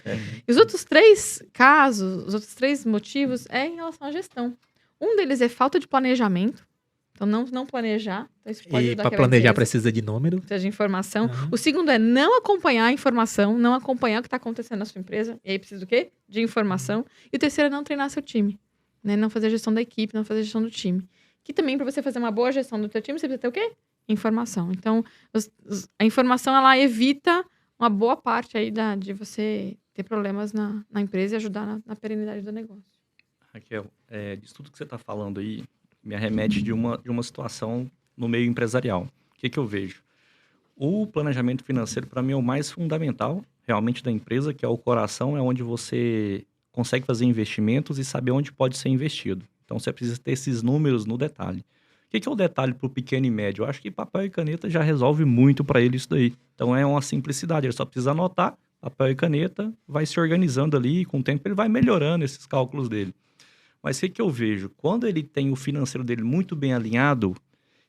E os outros 3 casos, os outros 3 motivos é em relação à gestão. Um deles é falta de planejamento. Então, não planejar. Então, isso pode e para planejar precisa de número. Precisa de informação. O segundo é não acompanhar a informação, não acompanhar o que está acontecendo na sua empresa. E aí precisa do quê? De informação. E o terceiro é não treinar seu time. Né? Não fazer gestão da equipe, não fazer gestão do time. Que também, para você fazer uma boa gestão do teu time, você precisa ter o quê? Informação. Então, a informação, ela evita uma boa parte aí de você ter problemas na empresa e ajudar na perenidade do negócio. Raquel, disso tudo que você está falando aí, me arremete de uma situação no meio empresarial. O que eu vejo? O planejamento financeiro, para mim, é o mais fundamental, realmente, da empresa, que é o coração, é onde você consegue fazer investimentos e saber onde pode ser investido. Então, você precisa ter esses números no detalhe. O que é o detalhe para o pequeno e médio? Eu acho que papel e caneta já resolve muito para ele isso daí. Então, é uma simplicidade. Ele só precisa anotar, papel e caneta, vai se organizando ali, e com o tempo ele vai melhorando esses cálculos dele. Mas o que eu vejo? Quando ele tem o financeiro dele muito bem alinhado,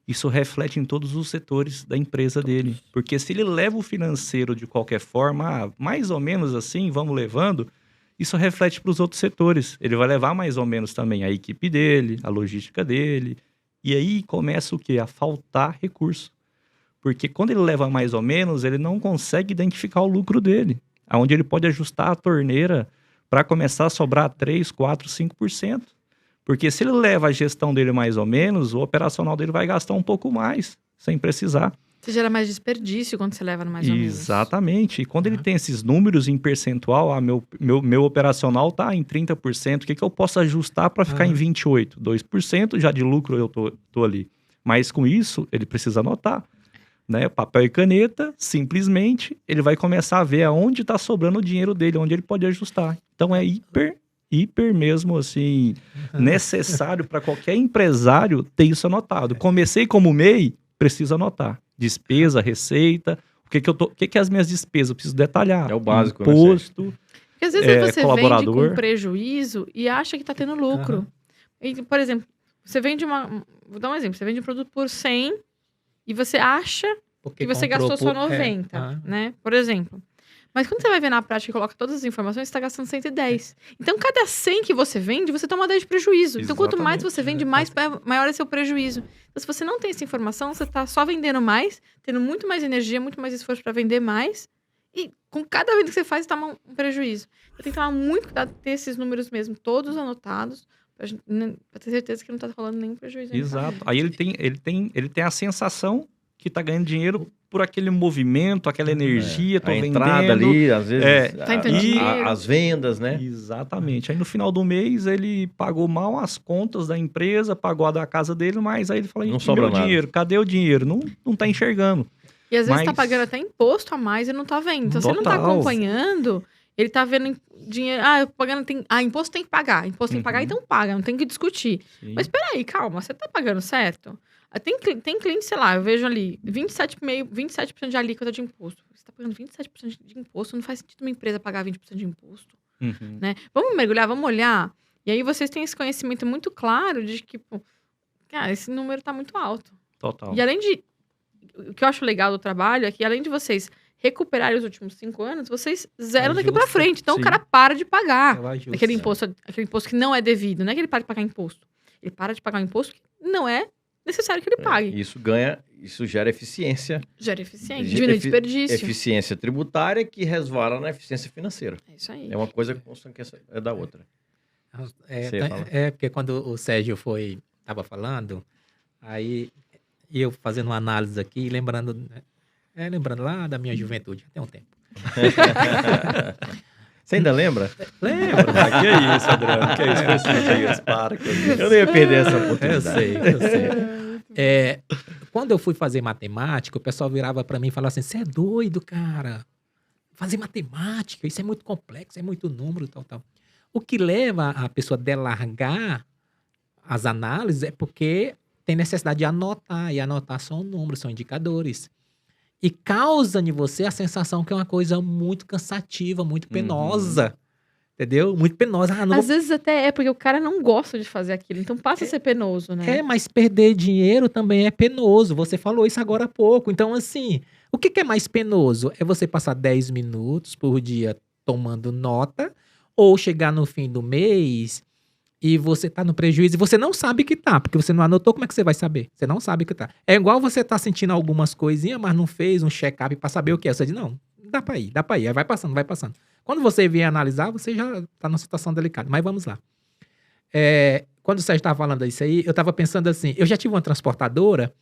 isso reflete em todos os setores da empresa dele. Porque se ele leva o financeiro de qualquer forma, mais ou menos assim, vamos levando, isso reflete para os outros setores. Ele vai levar mais ou menos também a equipe dele, a logística dele. E aí começa o quê? A faltar recurso. Porque quando ele leva mais ou menos, ele não consegue identificar o lucro dele. Onde ele pode ajustar a torneira para começar a sobrar 3%, 4%, 5%. Porque se ele leva a gestão dele mais ou menos, o operacional dele vai gastar um pouco mais, sem precisar. Você gera mais desperdício quando você leva no mais ou menos. Exatamente. E quando ele tem esses números em percentual, meu operacional está em 30%, o que eu posso ajustar para ficar em 28%? 2% já de lucro eu tô ali. Mas com isso, ele precisa anotar. Né? Papel e caneta, simplesmente, ele vai começar a ver aonde está sobrando o dinheiro dele, onde ele pode ajustar. Então é hiper mesmo, assim, necessário para qualquer empresário ter isso anotado. Comecei como MEI, preciso anotar. Despesa, receita, o que as minhas despesas, eu preciso detalhar. É o básico, imposto, né? Porque às vezes você vende com prejuízo e acha que está tendo lucro. E, por exemplo, Você vende vou dar um exemplo. Você vende um produto por 100 e você acha Porque que você comprou gastou só por- 90, né? Por exemplo. Mas quando você vai ver na prática e coloca todas as informações, você está gastando 110. Então, cada 100 que você vende, você toma 10 de prejuízo. Então, quanto mais Exatamente, você vende, maior é seu prejuízo. Então, se você não tem essa informação, você está só vendendo mais, tendo muito mais energia, muito mais esforço para vender mais. E com cada venda que você faz, você toma um prejuízo. Então, tem que tomar muito cuidado de ter esses números mesmo, todos anotados, para ter certeza que não está falando nenhum prejuízo. Exato. Aí ele tem a sensação que tá ganhando dinheiro por aquele movimento, aquela energia, tô A vendendo. entrada ali, às vezes, Tá entrando dinheiro. as vendas, né? Exatamente. Aí no final do mês ele pagou mal as contas da empresa, pagou a da casa dele, mas aí ele fala, Não "E sobra meu nada." dinheiro, cadê o dinheiro? Não tá enxergando. E às vezes tá Mas- pagando até imposto a mais e não tá vendo. Então, se ele não tá Total. acompanhando, ele tá vendo dinheiro. Eu pagando imposto tem que pagar. Imposto tem que pagar, Uhum. então paga, não tem que discutir. Sim. Mas peraí, calma, você tá pagando certo? Tem cliente, sei lá, eu vejo ali, 27% de alíquota de imposto. Você tá pagando 27% de imposto, não faz sentido uma empresa pagar 20% de imposto, Uhum. né? Vamos mergulhar, vamos olhar. E aí vocês têm esse conhecimento muito claro de que, pô, cara, esse número tá muito alto. Total. E além de... O que eu acho legal do trabalho é que, além de vocês recuperarem os últimos 5 anos, vocês zeram daqui pra Ajusta, frente. Então, sim. o cara para de pagar Ela ajusta. aquele imposto que não é devido. Não é que ele para de pagar imposto. Ele para de pagar um imposto que não é necessário que ele pague. Isso gera eficiência. Gera eficiência, Ge- diminui efi- desperdício. Eficiência tributária que resvala na eficiência financeira. É isso aí. É uma coisa que é da outra. Você ia falar. Porque quando o Sérgio tava falando, aí eu fazendo uma análise aqui, lembrando lá da minha juventude, tem um tempo. Você ainda lembra? Lembro. Ah, que é isso, Adriano? Que é isso? Foi isso, para com isso. Eu não ia perder essa Eu oportunidade. sei. Quando eu fui fazer matemática, o pessoal virava para mim e falava assim, você é doido, cara. Fazer matemática, isso é muito complexo, é muito número, tal. O que leva a pessoa a delargar as análises é porque tem necessidade de anotar, e anotar são números, são indicadores. E causa em você a sensação que é uma coisa muito cansativa, muito penosa. Entendeu? Muito penosa. Às vezes até é porque o cara não gosta de fazer aquilo. Então passa a ser penoso, né? Mas perder dinheiro também é penoso. Você falou isso agora há pouco. Então, assim, o que é mais penoso? É você passar 10 minutos por dia tomando nota, ou chegar no fim do mês e você tá no prejuízo e você não sabe que tá, porque você não anotou, como é que você vai saber? Você não sabe que tá. É igual você tá sentindo algumas coisinhas, mas não fez um check-up pra saber o que é. Você diz, não, dá pra ir. Aí vai passando. Quando você vier analisar, você já tá numa situação delicada. Mas vamos lá. Quando o Sérgio estava falando disso aí, eu estava pensando assim, eu já tive uma transportadora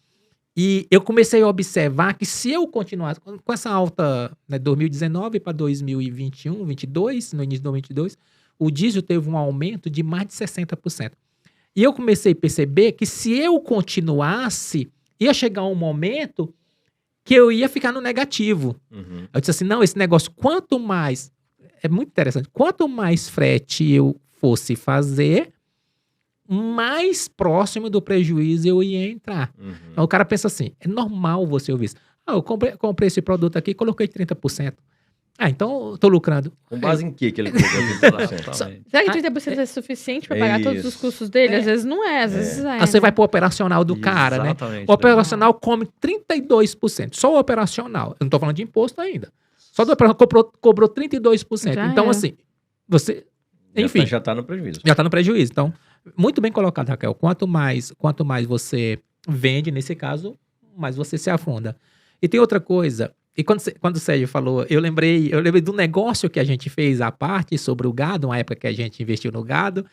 e eu comecei a observar que se eu continuasse com essa alta, né, 2019 para 2021, 2022, no início de 2022, o diesel teve um aumento de mais de 60%. E eu comecei a perceber que se eu continuasse, ia chegar um momento que eu ia ficar no negativo. Uhum. Eu disse assim, não, esse negócio, quanto mais... É muito interessante. Quanto mais frete eu fosse fazer, mais próximo do prejuízo eu ia entrar. Uhum. Então o cara pensa assim, é normal você ouvir isso. Eu comprei esse produto aqui e coloquei 30%. Então eu tô lucrando. Com base em que ele colocou 30%? Exatamente. Será que 30% é suficiente pra pagar todos os Isso. custos dele? Às vezes não é, às vezes é. Você vai pro operacional do cara, né? Exatamente. O operacional come 32%. Só o operacional. Eu não tô falando de imposto ainda. Só do operacional cobrou 32%. Já então, é. assim, você... Enfim, Já tá no prejuízo. já tá no prejuízo. Então, muito bem colocado, Raquel. Quanto mais você vende, nesse caso, mais você se afunda. E tem outra coisa. E quando o Sérgio falou, eu lembrei do negócio que a gente fez à parte sobre o gado, uma época que a gente investiu no gado.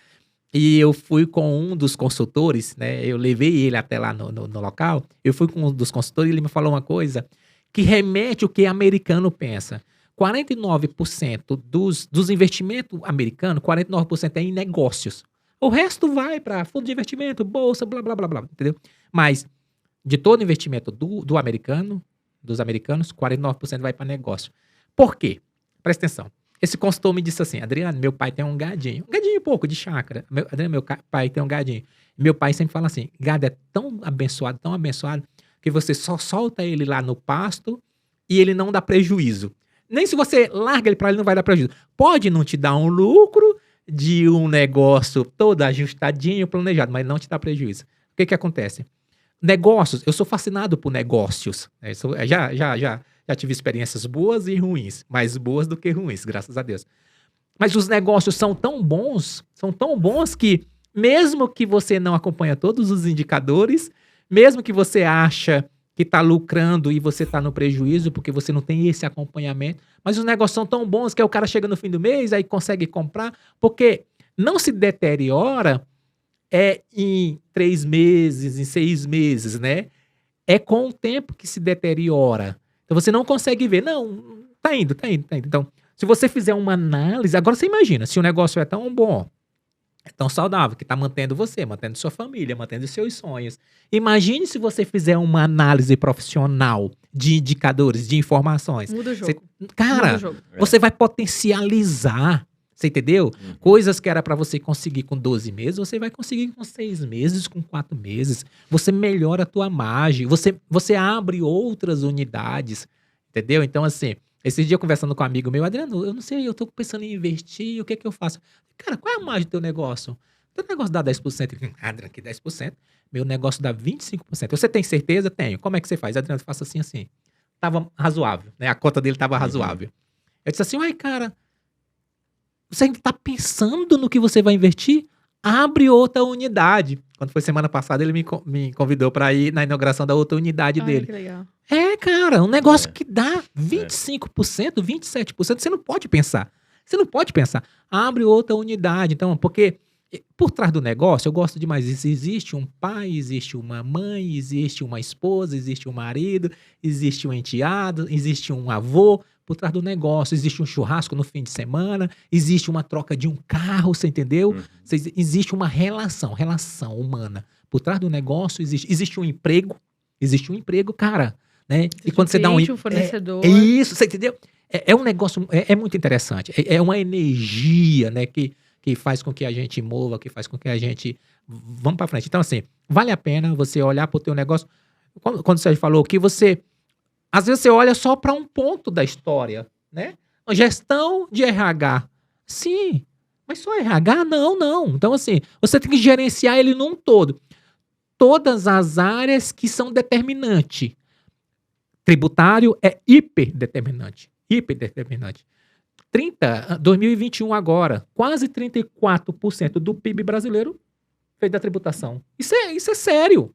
E eu fui com um dos consultores, né? Eu levei ele até lá no local. Eu fui com um dos consultores e ele me falou uma coisa que remete ao que americano pensa. 49% dos investimentos americanos, 49% é em negócios. O resto vai para fundo de investimento, bolsa, blá, blá, blá, blá, entendeu? Mas de todo investimento dos americanos, 49% vai para negócio. Por quê? Presta atenção. Esse consultor me disse assim, Adriano, meu pai tem um gadinho pouco de chácara. Adriano, meu pai tem um gadinho. Meu pai sempre fala assim, gado é tão abençoado, que você só solta ele lá no pasto e ele não dá prejuízo. Nem se você larga ele para ele, não vai dar prejuízo. Pode não te dar um lucro, de um negócio todo ajustadinho, planejado, mas não te dá prejuízo. O que acontece? Negócios, eu sou fascinado por negócios. Né? Já tive experiências boas e ruins, mais boas do que ruins, graças a Deus. Mas os negócios são tão bons que, mesmo que você não acompanha todos os indicadores, mesmo que você acha que está lucrando e você está no prejuízo porque você não tem esse acompanhamento, mas os negócios são tão bons que o cara chega no fim do mês, aí consegue comprar, porque não se deteriora em 3 meses, em 6 meses, né? É com o tempo que se deteriora. Então você não consegue ver. Não, tá indo. Então, se você fizer uma análise, agora você imagina, se o negócio é tão bom, é tão saudável, que está mantendo você, mantendo sua família, mantendo seus sonhos. Imagine se você fizer uma análise profissional de indicadores, de informações. Muda o jogo. Cara, Muda o jogo. você vai potencializar, você entendeu? Coisas que era para você conseguir com 12 meses, você vai conseguir com 6 meses, com 4 meses. Você melhora a tua margem, você abre outras unidades, entendeu? Então, assim, esse dia conversando com um amigo meu, Adriano, eu não sei, eu tô pensando em investir, o que é que eu faço? Cara, qual é a margem do teu negócio? Teu negócio dá 10%. Adriano, que 10%? Meu negócio dá 25%. Você tem certeza? Tenho. Como é que você faz? Adriano, eu faço assim. Tava razoável, né? A conta dele tava razoável. Eu disse assim, uai, cara, você tá pensando no que você vai investir? Abre outra unidade. Quando foi semana passada, ele me convidou para ir na inauguração da outra unidade dele. Que legal. Cara, um negócio que dá 25%, 27%, você não pode pensar. Abre outra unidade. Então, porque por trás do negócio, eu gosto demais. Existe um pai, existe uma mãe, existe uma esposa, existe um marido, existe um enteado, existe um avô. Por trás do negócio, existe um churrasco no fim de semana, existe uma troca de um carro, você entendeu? Existe uma relação humana. Por trás do negócio existe um emprego, cara, né? E quando você dá um fornecedor. Isso, você entendeu? É um negócio, é muito interessante. É uma energia, né, que faz com que a gente mova, que faz com que a gente vamos para frente. Então, assim, vale a pena você olhar para o teu negócio. Quando o Sérgio falou que você às vezes você olha só para um ponto da história, né? Gestão de RH. Sim, mas só RH? Não. Então, assim, você tem que gerenciar ele num todo. Todas as áreas que são determinantes. Tributário é hiperdeterminante. 2021 agora, quase 34% do PIB brasileiro veio da tributação. Isso é sério.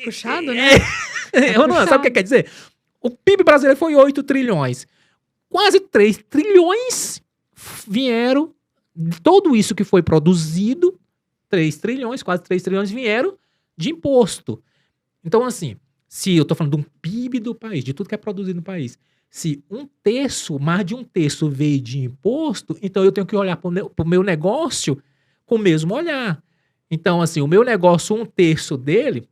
Puxado, né? Eu não, sabe o que quer dizer? O PIB brasileiro foi 8 trilhões. Quase 3 trilhões vieram, tudo isso que foi produzido, 3 trilhões, quase 3 trilhões vieram de imposto. Então, assim, se eu tô falando de um PIB do país, de tudo que é produzido no país, se mais de um terço veio de imposto, então eu tenho que olhar pro meu negócio com o mesmo olhar. Então, assim, o meu negócio, um terço dele,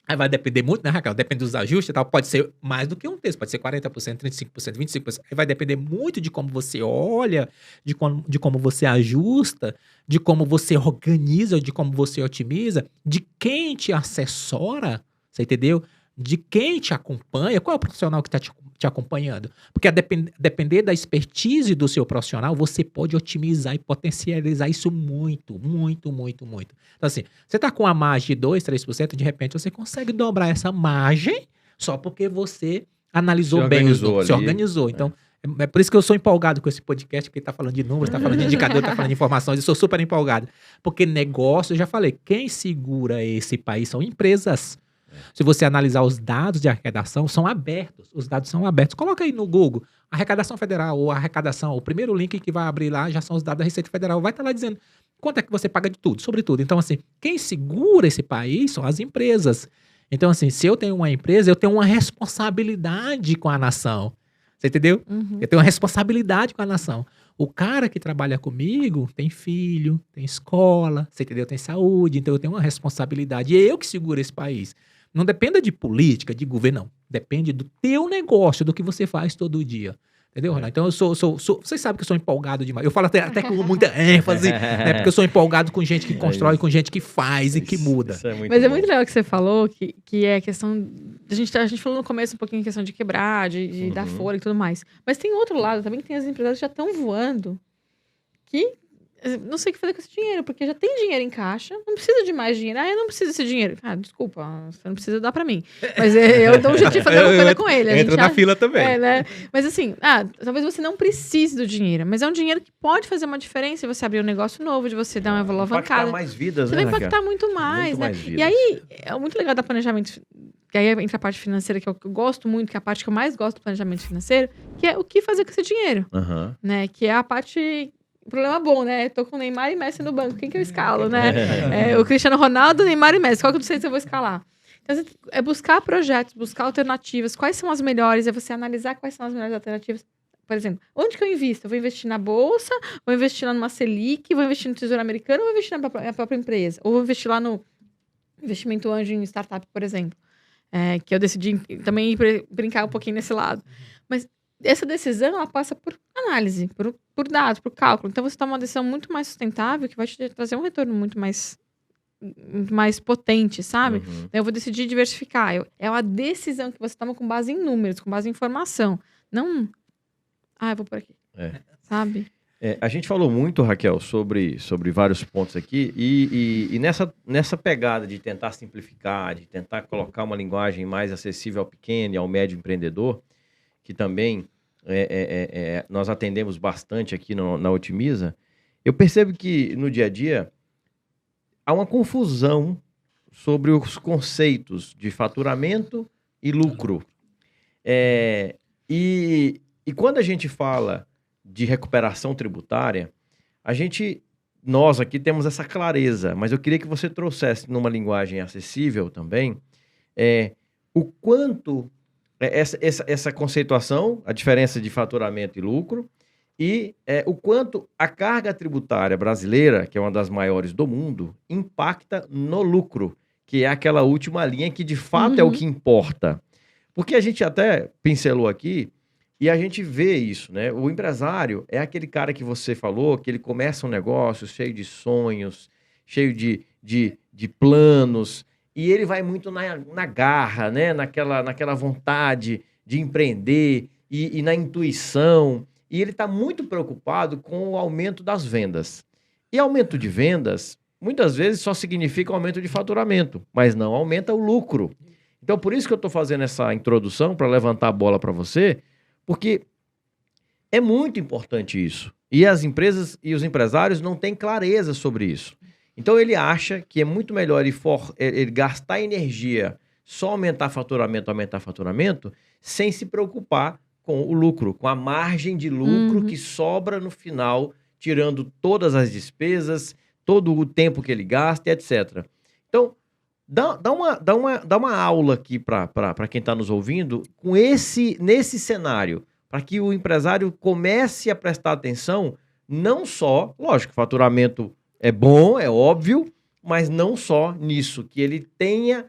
aí vai depender muito, né, Raquel? Depende dos ajustes e tal. Pode ser mais do que um terço. Pode ser 40%, 35%, 25%. Aí vai depender muito de como você olha, de como você ajusta, de como você organiza, de como você otimiza, de quem te assessora, você entendeu? De quem te acompanha. Qual é o profissional que está te acompanhando? Porque a depender da expertise do seu profissional, você pode otimizar e potencializar isso muito. Então, assim, você está com a margem de 2%, 3%, de repente você consegue dobrar essa margem só porque você analisou bem os números, se organizou. Então, é por isso que eu sou empolgado com esse podcast, porque está falando de números, está falando de indicador, está falando de informações, eu sou super empolgado. Porque negócio, eu já falei, quem segura esse país são empresas. Se você analisar os dados de arrecadação, são abertos. Os dados são abertos. Coloca aí no Google, arrecadação federal ou arrecadação. O primeiro link que vai abrir lá já são os dados da Receita Federal. Vai estar lá dizendo quanto é que você paga de tudo, sobre tudo. Então, assim, quem segura esse país são as empresas. Então, assim, se eu tenho uma empresa, eu tenho uma responsabilidade com a nação. Você entendeu? Eu tenho uma responsabilidade com a nação. O cara que trabalha comigo tem filho, tem escola, você entendeu? Tem saúde. Então, eu tenho uma responsabilidade. E é eu que seguro esse país. Não dependa de política, de governo, não. Depende do teu negócio, do que você faz todo dia. Entendeu, Ronaldo? Então, vocês sabem que eu sou empolgado demais. Eu falo até com muita ênfase, né? Porque eu sou empolgado com gente que constrói, com gente que faz e que muda. Mas é muito legal que você falou, que é a questão... A gente falou no começo um pouquinho em questão de quebrar, de dar folha e tudo mais. Mas tem outro lado também, que tem as empresas que já estão voando, que não sei o que fazer com esse dinheiro, porque já tem dinheiro em caixa, não precisa de mais dinheiro. Eu não preciso desse dinheiro. Desculpa, você não precisa dar pra mim. Mas eu dou um jeito de fazer alguma coisa com ele. Entra na fila também. Né? Mas assim, talvez você não precise do dinheiro, mas é um dinheiro que pode fazer uma diferença de você abrir um negócio novo, de você dar uma alavancada. Impactar mais vidas, você né, vai impactar Raquel? muito mais, Muito né? mais vidas. E aí, é muito legal da planejamento, que aí entra a parte financeira, que eu gosto muito, que é a parte que eu mais gosto do planejamento financeiro, que é o que fazer com esse dinheiro, né? Que é a parte... Problema bom, né? Tô com o Neymar e Messi no banco. Quem que eu escalo, né? O Cristiano Ronaldo, Neymar e Messi. Qual que eu não sei se eu vou escalar? Então, é buscar projetos, buscar alternativas. Quais são as melhores? É você analisar quais são as melhores alternativas. Por exemplo, onde que eu invisto? Eu vou investir na Bolsa? Vou investir lá numa Selic? Vou investir no Tesouro Americano? Ou vou investir na própria empresa? Ou vou investir lá no investimento anjo em startup, por exemplo? Que eu decidi também brincar um pouquinho nesse lado. Mas essa decisão, ela passa por análise, por dados, por cálculo. Então, você toma uma decisão muito mais sustentável, que vai te trazer um retorno muito mais potente, sabe? Então, eu vou decidir diversificar. É uma decisão que você toma com base em números, com base em informação. Não, eu vou por aqui. Sabe? A gente falou muito, Raquel, sobre vários pontos aqui, e nessa pegada de tentar simplificar, de tentar colocar uma linguagem mais acessível ao pequeno e ao médio empreendedor, que também nós atendemos bastante aqui na Otimiza, eu percebo que no dia a dia há uma confusão sobre os conceitos de faturamento e lucro. E quando a gente fala de recuperação tributária, nós aqui temos essa clareza, mas eu queria que você trouxesse numa linguagem acessível também o quanto essa conceituação, a diferença de faturamento e lucro, e o quanto a carga tributária brasileira, que é uma das maiores do mundo, impacta no lucro, que é aquela última linha que de fato é o que importa. Porque a gente até pincelou aqui, e a gente vê isso, né? O empresário é aquele cara que você falou, que ele começa um negócio cheio de sonhos, cheio de planos, e ele vai muito na garra, né? Naquela vontade de empreender e na intuição. E ele está muito preocupado com o aumento das vendas. E aumento de vendas, muitas vezes, só significa aumento de faturamento, mas não aumenta o lucro. Então, por isso que eu estou fazendo essa introdução, para levantar a bola para você, porque é muito importante isso. E as empresas e os empresários não têm clareza sobre isso. Então, ele acha que é muito melhor ele gastar energia só aumentar faturamento, sem se preocupar com o lucro, com a margem de lucro que sobra no final, tirando todas as despesas, todo o tempo que ele gasta, etc. Então, dá uma aula aqui para quem está nos ouvindo nesse cenário, para que o empresário comece a prestar atenção, não só, lógico, faturamento é bom, é óbvio, mas não só nisso, que ele tenha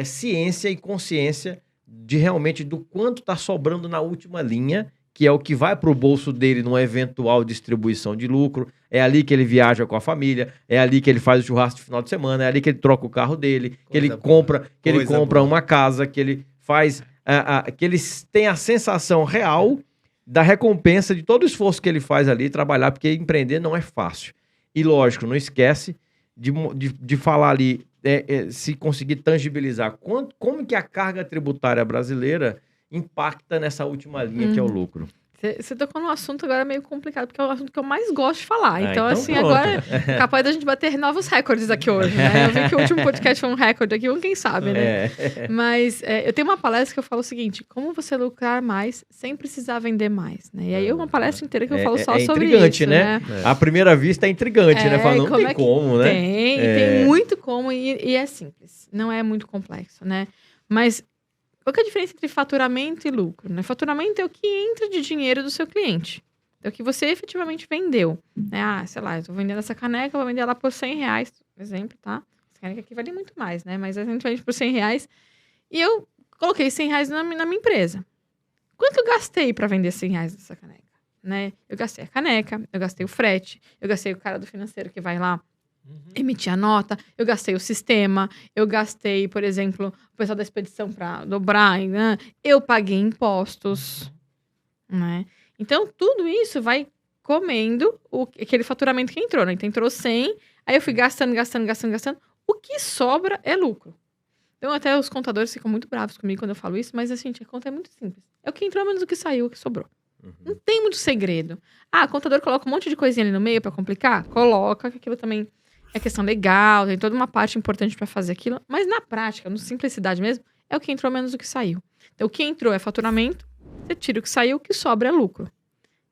ciência e consciência de realmente do quanto está sobrando na última linha, que é o que vai para o bolso dele numa eventual distribuição de lucro, é ali que ele viaja com a família, é ali que ele faz o churrasco de final de semana, é ali que ele troca o carro dele, que ele compra uma casa, que ele faz, que ele tem a sensação real da recompensa de todo o esforço que ele faz ali, trabalhar, porque empreender não é fácil. E lógico, não esquece de falar ali, se conseguir tangibilizar como que a carga tributária brasileira impacta nessa última linha que é o lucro. Você tocou num assunto agora meio complicado, porque é o assunto que eu mais gosto de falar. Então, assim, pronto. agora é capaz da gente bater novos recordes aqui hoje, né? Eu vi que o último podcast foi um recorde aqui, quem sabe, né? Mas eu tenho uma palestra que eu falo o seguinte, como você lucrar mais sem precisar vender mais, né? E aí é uma palestra inteira que eu falo só sobre isso, né? À primeira vista é intrigante, né? Fala, não tem como, né? Tem muito como e é simples. Não é muito complexo, né? Mas qual que é a diferença entre faturamento e lucro? Né? Faturamento é o que entra de dinheiro do seu cliente. É o que você efetivamente vendeu. Né? Sei lá, eu tô vendendo essa caneca, vou vender ela por R$100, por exemplo, tá? Essa caneca aqui vale muito mais, né? Mas a gente vende por R$100 e eu coloquei R$100 na minha empresa. Quanto eu gastei para vender R$100 dessa caneca? Né? Eu gastei a caneca, eu gastei o frete, eu gastei o cara do financeiro que vai lá emitir a nota, eu gastei o sistema, eu gastei, por exemplo, o pessoal da expedição para dobrar, né? Eu paguei impostos, né? Então, tudo isso vai comendo aquele faturamento que entrou, né? Então entrou 100, aí eu fui gastando. O que sobra é lucro. Então até os contadores ficam muito bravos comigo quando eu falo isso, mas assim, a conta é muito simples. É o que entrou menos o que saiu, o que sobrou. Não tem muito segredo. O contador coloca um monte de coisinha ali no meio pra complicar? Coloca, que aquilo também é questão legal, tem toda uma parte importante pra fazer aquilo. Mas na prática, no simplicidade mesmo, é o que entrou menos o que saiu. Então o que entrou é faturamento, você tira o que saiu, o que sobra é lucro.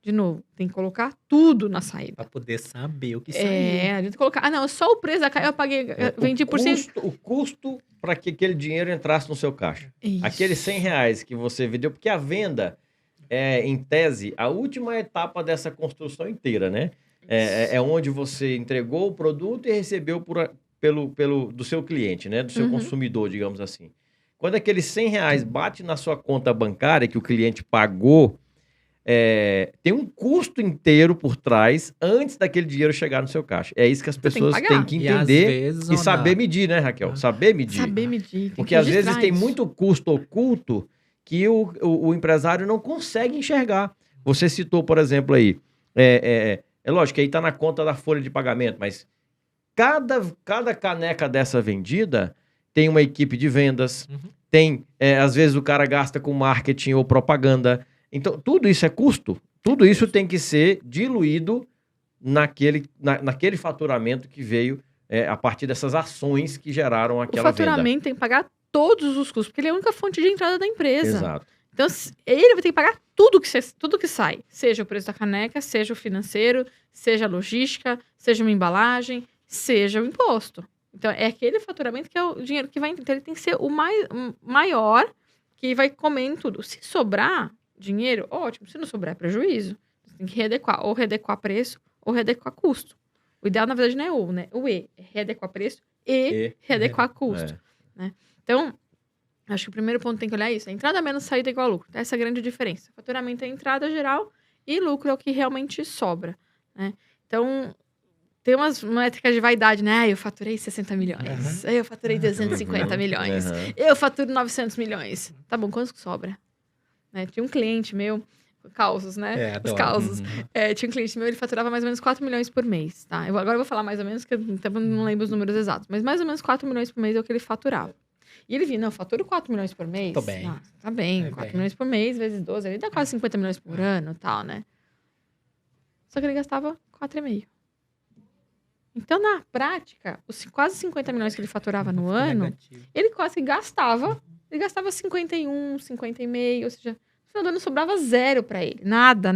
De novo, tem que colocar tudo na saída. Pra poder saber o que saiu. A gente colocar. Não, só o preço da caixa eu paguei, vendi por cento. O custo para que aquele dinheiro entrasse no seu caixa. Isso. Aqueles R$100 que você vendeu, porque a venda é, em tese, a última etapa dessa construção inteira, né? É onde você entregou o produto e recebeu do seu cliente, né? Do seu consumidor, digamos assim. Quando aqueles R$100 bate na sua conta bancária que o cliente pagou, tem um custo inteiro por trás antes daquele dinheiro chegar no seu caixa. É isso que as pessoas têm que entender e saber medir, né, Raquel? Saber medir. Saber medir. Porque às vezes tem muito custo oculto que o empresário não consegue enxergar. Você citou, por exemplo, aí, é lógico que aí está na conta da folha de pagamento, mas cada caneca dessa vendida tem uma equipe de vendas, tem, às vezes o cara gasta com marketing ou propaganda. Então, tudo isso é custo. Tudo isso tem que ser diluído naquele faturamento que veio a partir dessas ações que geraram aquela venda. O faturamento tem que pagar todos os custos, porque ele é a única fonte de entrada da empresa. Exato. Então, ele vai ter que pagar tudo que sai. Seja o preço da caneca, seja o financeiro, seja a logística, seja uma embalagem, seja o imposto. Então, é aquele faturamento que é o dinheiro que vai... Então, ele tem que ser o maior que vai comer em tudo. Se sobrar dinheiro, ótimo. Se não sobrar, é prejuízo. Você tem que readequar. Ou readequar preço, ou readequar custo. O ideal, na verdade, não é o, né? O E. É readequar preço e readequar custo. Né? Então, acho que o primeiro ponto que tem que olhar é isso. A entrada menos saída é igual a lucro. Essa é a grande diferença. Faturamento é a entrada geral e lucro é o que realmente sobra. Né? Então, tem umas métricas de vaidade, né? Eu faturei 60 milhões. Eu faturei 250 milhões. Eu faturo 900 milhões. Tá bom, quantos que sobra? Né? Tinha um cliente meu, causos, né? Os causos. Tinha um cliente meu, ele faturava mais ou menos 4 milhões por mês, tá? Agora eu vou falar mais ou menos, que eu não lembro os números exatos, mas mais ou menos 4 milhões por mês é o que ele faturava. E ele viu, não, eu faturo 4 milhões por mês. Tô bem. Tá bem, 4 milhões por mês, vezes 12, ele dá quase 50 milhões por ano e tal, né? Só que ele gastava 4,5. Então, na prática, os quase 50 milhões que ele faturava no ano, ele quase gastava. Ele gastava 51, 50,5, ou seja, no final do ano sobrava zero pra ele. Nada.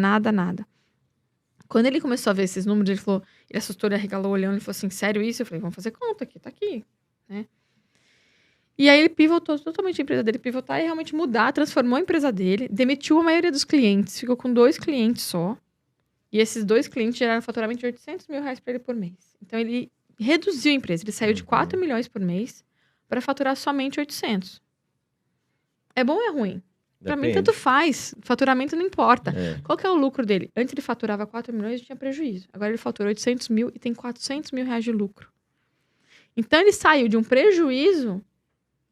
Quando ele começou a ver esses números, ele falou, ele assustou, ele arregalou olhando, ele falou assim, sério isso? Eu falei, vamos fazer conta aqui, tá aqui, né? E aí ele pivotou totalmente a empresa dele, pivotar e realmente mudar, transformou a empresa dele, demitiu a maioria dos clientes, ficou com 2 clientes só. E esses 2 clientes geraram faturamento de 800 mil reais para ele por mês. Então, ele reduziu a empresa. Ele saiu de 4 milhões por mês para faturar somente 800. É bom ou é ruim? Para mim, tanto faz. Faturamento não importa. Qual que é o lucro dele? Antes ele faturava 4 milhões e tinha prejuízo. Agora ele faturou 800 mil e tem 400 mil reais de lucro. Então, ele saiu de um prejuízo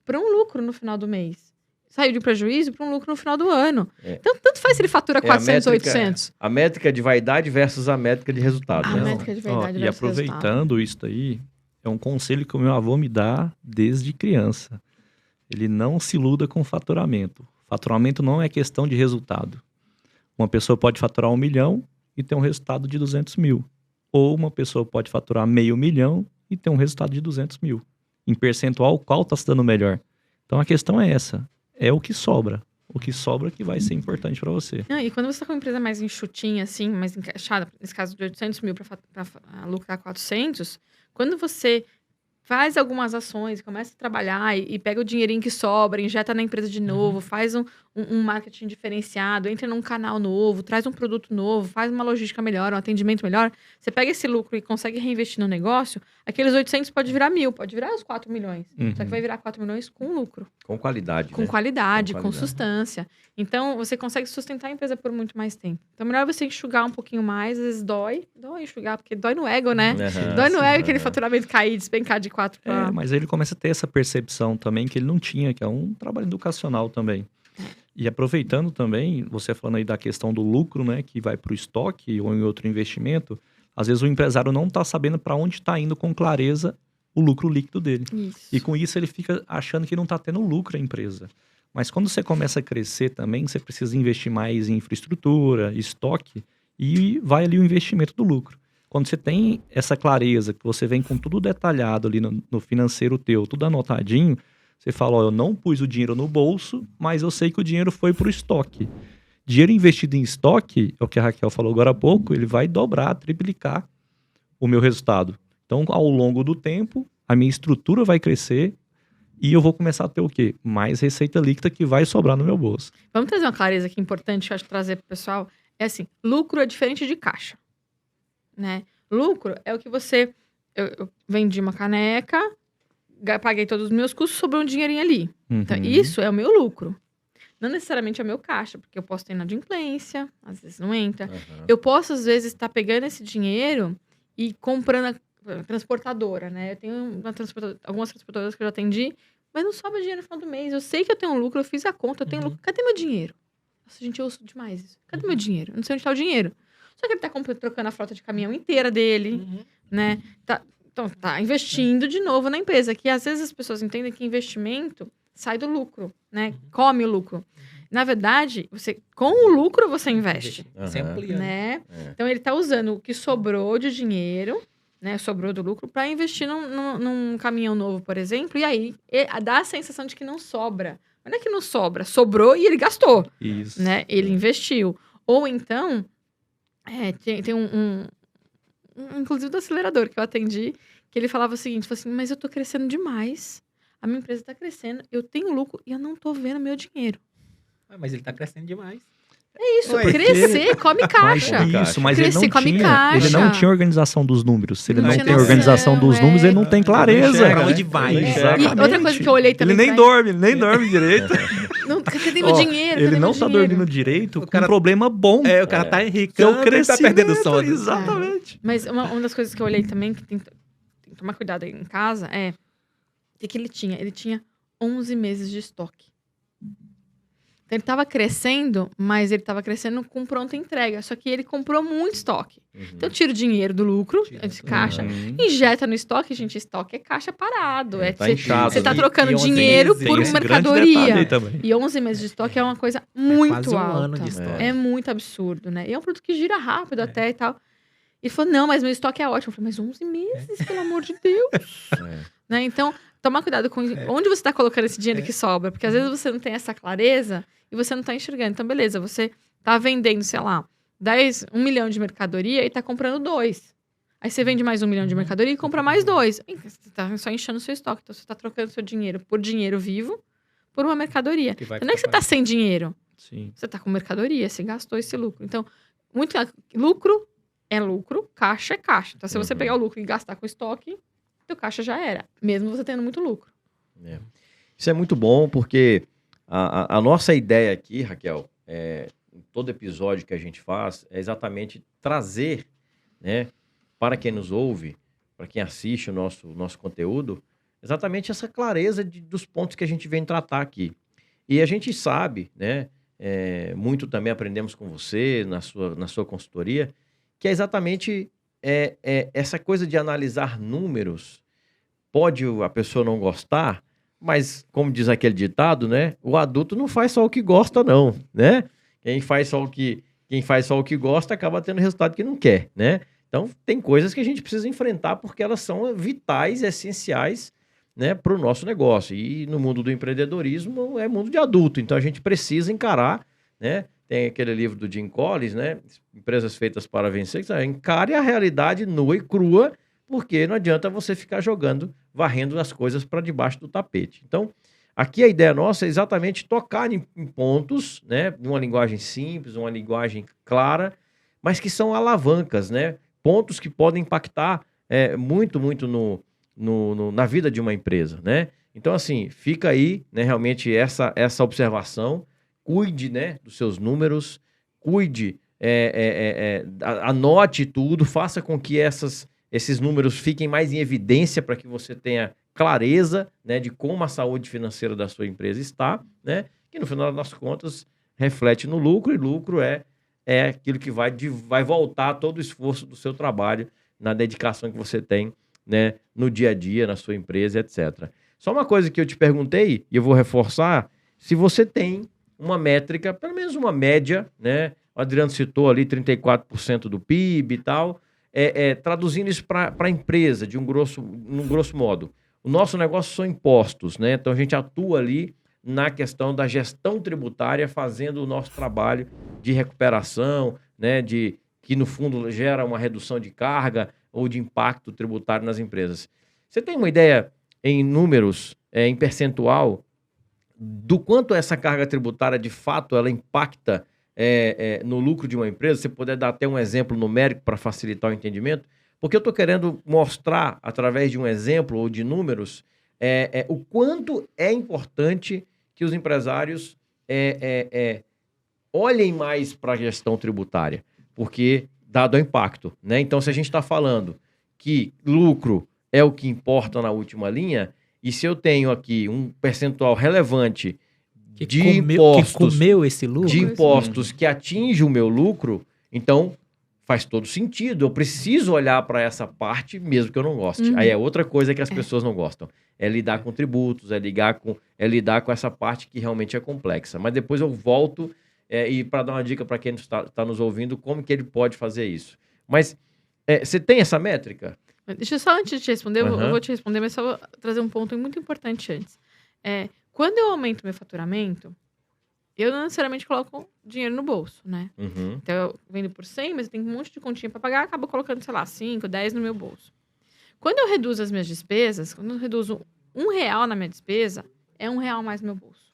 para um lucro no final do mês. Saiu de um prejuízo para um lucro no final do ano. Então, tanto faz se ele fatura 400 ou 800. A métrica de vaidade versus a métrica de resultado. A métrica de vaidade versus aproveitando isso aí, é um conselho que o meu avô me dá desde criança. Ele não se iluda com faturamento. Faturamento não é questão de resultado. Uma pessoa pode faturar 1 milhão e ter um resultado de 200 mil. Ou uma pessoa pode faturar 500 mil e ter um resultado de 200 mil. Em percentual, qual está se dando melhor? Então, a questão é essa. É o que sobra. O que sobra que vai ser importante para você. Não, e quando você está com uma empresa mais enxutinha, assim, mais encaixada, nesse caso de 800 mil para lucrar 400, quando você faz algumas ações, começa a trabalhar e pega o dinheirinho que sobra, injeta na empresa de novo, faz um marketing diferenciado, entra num canal novo, traz um produto novo, faz uma logística melhor, um atendimento melhor, você pega esse lucro e consegue reinvestir no negócio, aqueles 800 pode virar 1.000, pode virar os 4 milhões. Só que vai virar 4 milhões com lucro. Com qualidade, Com qualidade, com substância. Então, você consegue sustentar a empresa por muito mais tempo. Então, é melhor você enxugar um pouquinho mais, às vezes dói enxugar, porque dói no ego, né? Dói no ego aquele faturamento cair, despencar de 4 para... Mas ele começa a ter essa percepção também que ele não tinha, que é um trabalho educacional também. E aproveitando também, você falando aí da questão do lucro, né, que vai para o estoque ou em outro investimento, às vezes o empresário não está sabendo para onde está indo com clareza o lucro líquido dele. Isso. E com isso ele fica achando que não está tendo lucro a empresa. Mas quando você começa a crescer também, você precisa investir mais em infraestrutura, estoque, e vai ali o investimento do lucro. Quando você tem essa clareza, que você vem com tudo detalhado ali no financeiro teu, tudo anotadinho, você fala, ó, eu não pus o dinheiro no bolso, mas eu sei que o dinheiro foi para o estoque. Dinheiro investido em estoque, é o que a Raquel falou agora há pouco, ele vai dobrar, triplicar o meu resultado. Então, ao longo do tempo, a minha estrutura vai crescer e eu vou começar a ter o quê? Mais receita líquida que vai sobrar no meu bolso. Vamos trazer uma clareza aqui importante que eu acho que trazer para o pessoal. É assim, lucro é diferente de caixa, né? Lucro é o que você... Eu vendi uma caneca, paguei todos os meus custos, sobrou um dinheirinho ali. Então, isso é o meu lucro. Não necessariamente é o meu caixa, porque eu posso ter inadimplência, às vezes não entra. Eu posso, às vezes, estar pegando esse dinheiro e comprando a transportadora, né? Eu tenho algumas transportadoras que eu já atendi, mas não sobra dinheiro no final do mês. Eu sei que eu tenho um lucro, eu fiz a conta, eu tenho lucro. Cadê meu dinheiro? Nossa, gente, eu ouço demais isso. Cadê meu dinheiro? Eu não sei onde está o dinheiro. Só que ele tá trocando a frota de caminhão inteira dele, né? Então, tá investindo de novo na empresa. Que às vezes as pessoas entendem que investimento sai do lucro, né? Come o lucro. Na verdade, com o lucro você investe, Você amplia. né? Então, ele tá usando o que sobrou de dinheiro, né? Sobrou do lucro para investir num caminhão novo, por exemplo. E aí, dá a sensação de que não sobra. Mas não é que não sobra. Sobrou e ele gastou. Isso. Né? Ele investiu. Ou então, tem inclusive do acelerador que eu atendi, que ele falava o seguinte, falou assim, mas eu tô crescendo demais, a minha empresa tá crescendo, eu tenho lucro e eu não tô vendo meu dinheiro. Mas ele tá crescendo demais. É isso, Ué, crescer, come caixa. Mas ele Crescer, não come tinha, caixa. ele não tinha organização dos números. Se ele Não não tinha tem organização noção, dos números, ele não tem clareza. enxerga, Pra onde né? vai? Ele né? enxerga. E outra coisa que eu olhei também... Ele nem dorme direito. Não, cadê meu Ó, dinheiro? Ele Cadê não meu tá dinheiro? dormindo direito O com cara- um problema bom. O cara tá Seu enricando e tá perdendo o sono. Exatamente. Mas uma das coisas que eu olhei também, que tem que tomar cuidado aí em casa, o que ele tinha? Ele tinha 11 meses de estoque. Então, ele estava crescendo, mas ele estava crescendo com pronta entrega. Só que ele comprou muito estoque. Então, tira o dinheiro do lucro, de caixa, injeta no estoque. Gente, estoque é caixa parado. Tá inchado, Você tá né? trocando E 11 dinheiro meses, por tem esse grande detalhe mercadoria. aí também. E 11 meses de estoque é uma coisa muito quase um alta. ano de estoque. É muito absurdo, né? E é um produto que gira rápido até e tal. Ele falou, não, mas meu estoque é ótimo. Eu falei, mas 11 meses, pelo amor de Deus. Né? Então, tomar cuidado com onde você está colocando esse dinheiro que sobra. Porque às vezes você não tem essa clareza e você não está enxergando. Então, beleza, você tá vendendo, sei lá, 1 milhão de mercadoria e tá comprando 2. Aí você vende mais 1 milhão de mercadoria e compra mais 2. Você tá só enchendo o seu estoque. Então, você tá trocando seu dinheiro por dinheiro vivo por uma mercadoria. Então, não é que você tá sem dinheiro. Sim. Você tá com mercadoria, você gastou esse lucro. Então, lucro é lucro, caixa é caixa. Então, se você pegar o lucro e gastar com estoque, teu caixa já era. Mesmo você tendo muito lucro. Isso é muito bom, porque a nossa ideia aqui, Raquel, em todo episódio que a gente faz, é exatamente trazer, né, para quem nos ouve, para quem assiste o nosso conteúdo, exatamente essa clareza dos pontos que a gente vem tratar aqui. E a gente sabe, né, muito também aprendemos com você, na sua consultoria, que é exatamente essa coisa de analisar números. Pode a pessoa não gostar, mas, como diz aquele ditado, né? O adulto não faz só o que gosta, não, né? Quem faz só o que gosta acaba tendo resultado que não quer, né? Então, tem coisas que a gente precisa enfrentar porque elas são vitais, essenciais, né, para o nosso negócio. E no mundo do empreendedorismo é mundo de adulto, então a gente precisa encarar, né? Tem aquele livro do Jim Collins, né? Empresas Feitas para Vencer, que encare a realidade nua e crua, porque não adianta você ficar varrendo as coisas para debaixo do tapete. Então, aqui a ideia nossa é exatamente tocar em pontos, né, numa linguagem simples, uma linguagem clara, mas que são alavancas, né, pontos que podem impactar muito na vida de uma empresa, né. Então, assim, fica aí, né, realmente essa observação, cuide, né, dos seus números, cuide, anote tudo, faça com que esses números fiquem mais em evidência para que você tenha clareza, né, de como a saúde financeira da sua empresa está, né? que no final das contas reflete no lucro, e lucro é aquilo que vai voltar todo o esforço do seu trabalho, na dedicação que você tem, né, no dia a dia, na sua empresa, etc. Só uma coisa que eu te perguntei, e eu vou reforçar, se você tem uma métrica, pelo menos uma média, né? O Adriano citou ali 34% do PIB e tal, traduzindo isso para a empresa, num grosso modo. O nosso negócio são impostos, né? Então a gente atua ali na questão da gestão tributária, fazendo o nosso trabalho de recuperação, né? Que no fundo gera uma redução de carga ou de impacto tributário nas empresas. Você tem uma ideia em números, em percentual, do quanto essa carga tributária de fato ela impacta no lucro de uma empresa? Se puder dar até um exemplo numérico para facilitar o entendimento, porque eu estou querendo mostrar, através de um exemplo ou de números, o quanto é importante que os empresários olhem mais para a gestão tributária, porque dado o impacto, né? Então, se a gente está falando que lucro é o que importa na última linha, e se eu tenho aqui um percentual relevante que comeu esse lucro, de impostos que atinge o meu lucro, então faz todo sentido. Eu preciso olhar para essa parte, mesmo que eu não goste. Aí é outra coisa que as pessoas não gostam. É lidar com tributos, é lidar com essa parte que realmente é complexa. Mas depois eu volto e para dar uma dica para quem está nos ouvindo, como que ele pode fazer isso. Mas você tem essa métrica? Deixa eu só, antes de te responder, eu vou te responder, mas só vou trazer um ponto muito importante antes. Quando eu aumento meu faturamento, eu não necessariamente coloco dinheiro no bolso, né? Então, eu vendo por 100, mas eu tenho um monte de continha para pagar, acabo colocando, sei lá, 5, 10 no meu bolso. Quando eu reduzo as minhas despesas, quando eu reduzo R$1 na minha despesa, é R$1 mais no meu bolso.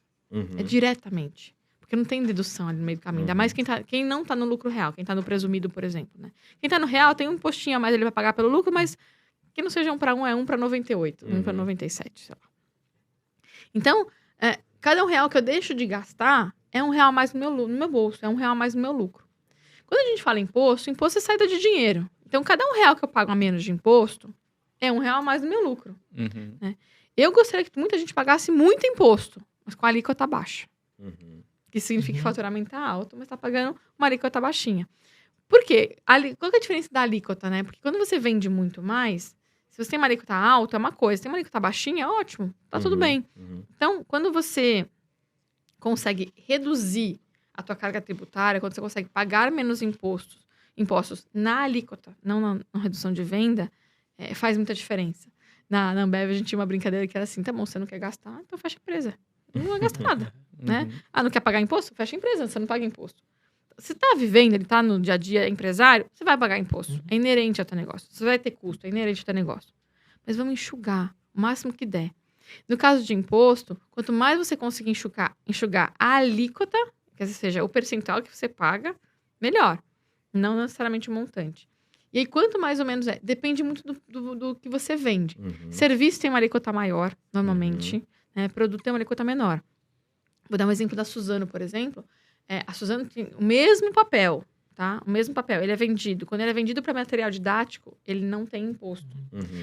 É diretamente. Porque não tem dedução ali no meio do caminho. Ainda mais quem não tá no lucro real, quem tá no presumido, por exemplo, né? Quem tá no real tem um impostinho a mais ele vai pagar pelo lucro, mas que não seja 1 para 1, é 1 para 98, 1 para 97, sei lá. Então, cada R$1 que eu deixo de gastar é R$1 a mais no meu bolso, é R$1 a mais no meu lucro. Quando a gente fala imposto é saída de dinheiro. Então, cada R$1 que eu pago a menos de imposto é R$1 a mais no meu lucro. Né? Eu gostaria que muita gente pagasse muito imposto, mas com a alíquota baixa. Que significa que o faturamento tá alto, mas tá pagando uma alíquota baixinha. Por quê? Qual que é a diferença da alíquota, né? Porque quando você vende muito mais, se você tem uma alíquota alta, é uma coisa. Se tem uma alíquota baixinha, é ótimo. Tá tudo bem. Então, quando você consegue reduzir a tua carga tributária, quando você consegue pagar menos impostos na alíquota, não na redução de venda, faz muita diferença. Na Ambev, a gente tinha uma brincadeira que era assim, tá bom, você não quer gastar, então fecha a empresa. Não vai gastar nada, né? Não quer pagar imposto? Fecha a empresa, você não paga imposto. Você tá vivendo, ele tá no dia a dia empresário, você vai pagar imposto. É inerente ao teu negócio. Você vai ter custo, é inerente ao teu negócio. Mas vamos enxugar o máximo que der. No caso de imposto, quanto mais você conseguir enxugar a alíquota, que seja o percentual que você paga, melhor. Não necessariamente o montante. E aí, quanto mais ou menos depende muito do que você vende. Serviço tem uma alíquota maior, normalmente. Né? Produto tem uma alíquota menor. Vou dar um exemplo da Suzano, por exemplo. A Suzano tem o mesmo papel, tá? O mesmo papel. Ele é vendido. Quando ele é vendido para material didático, ele não tem imposto.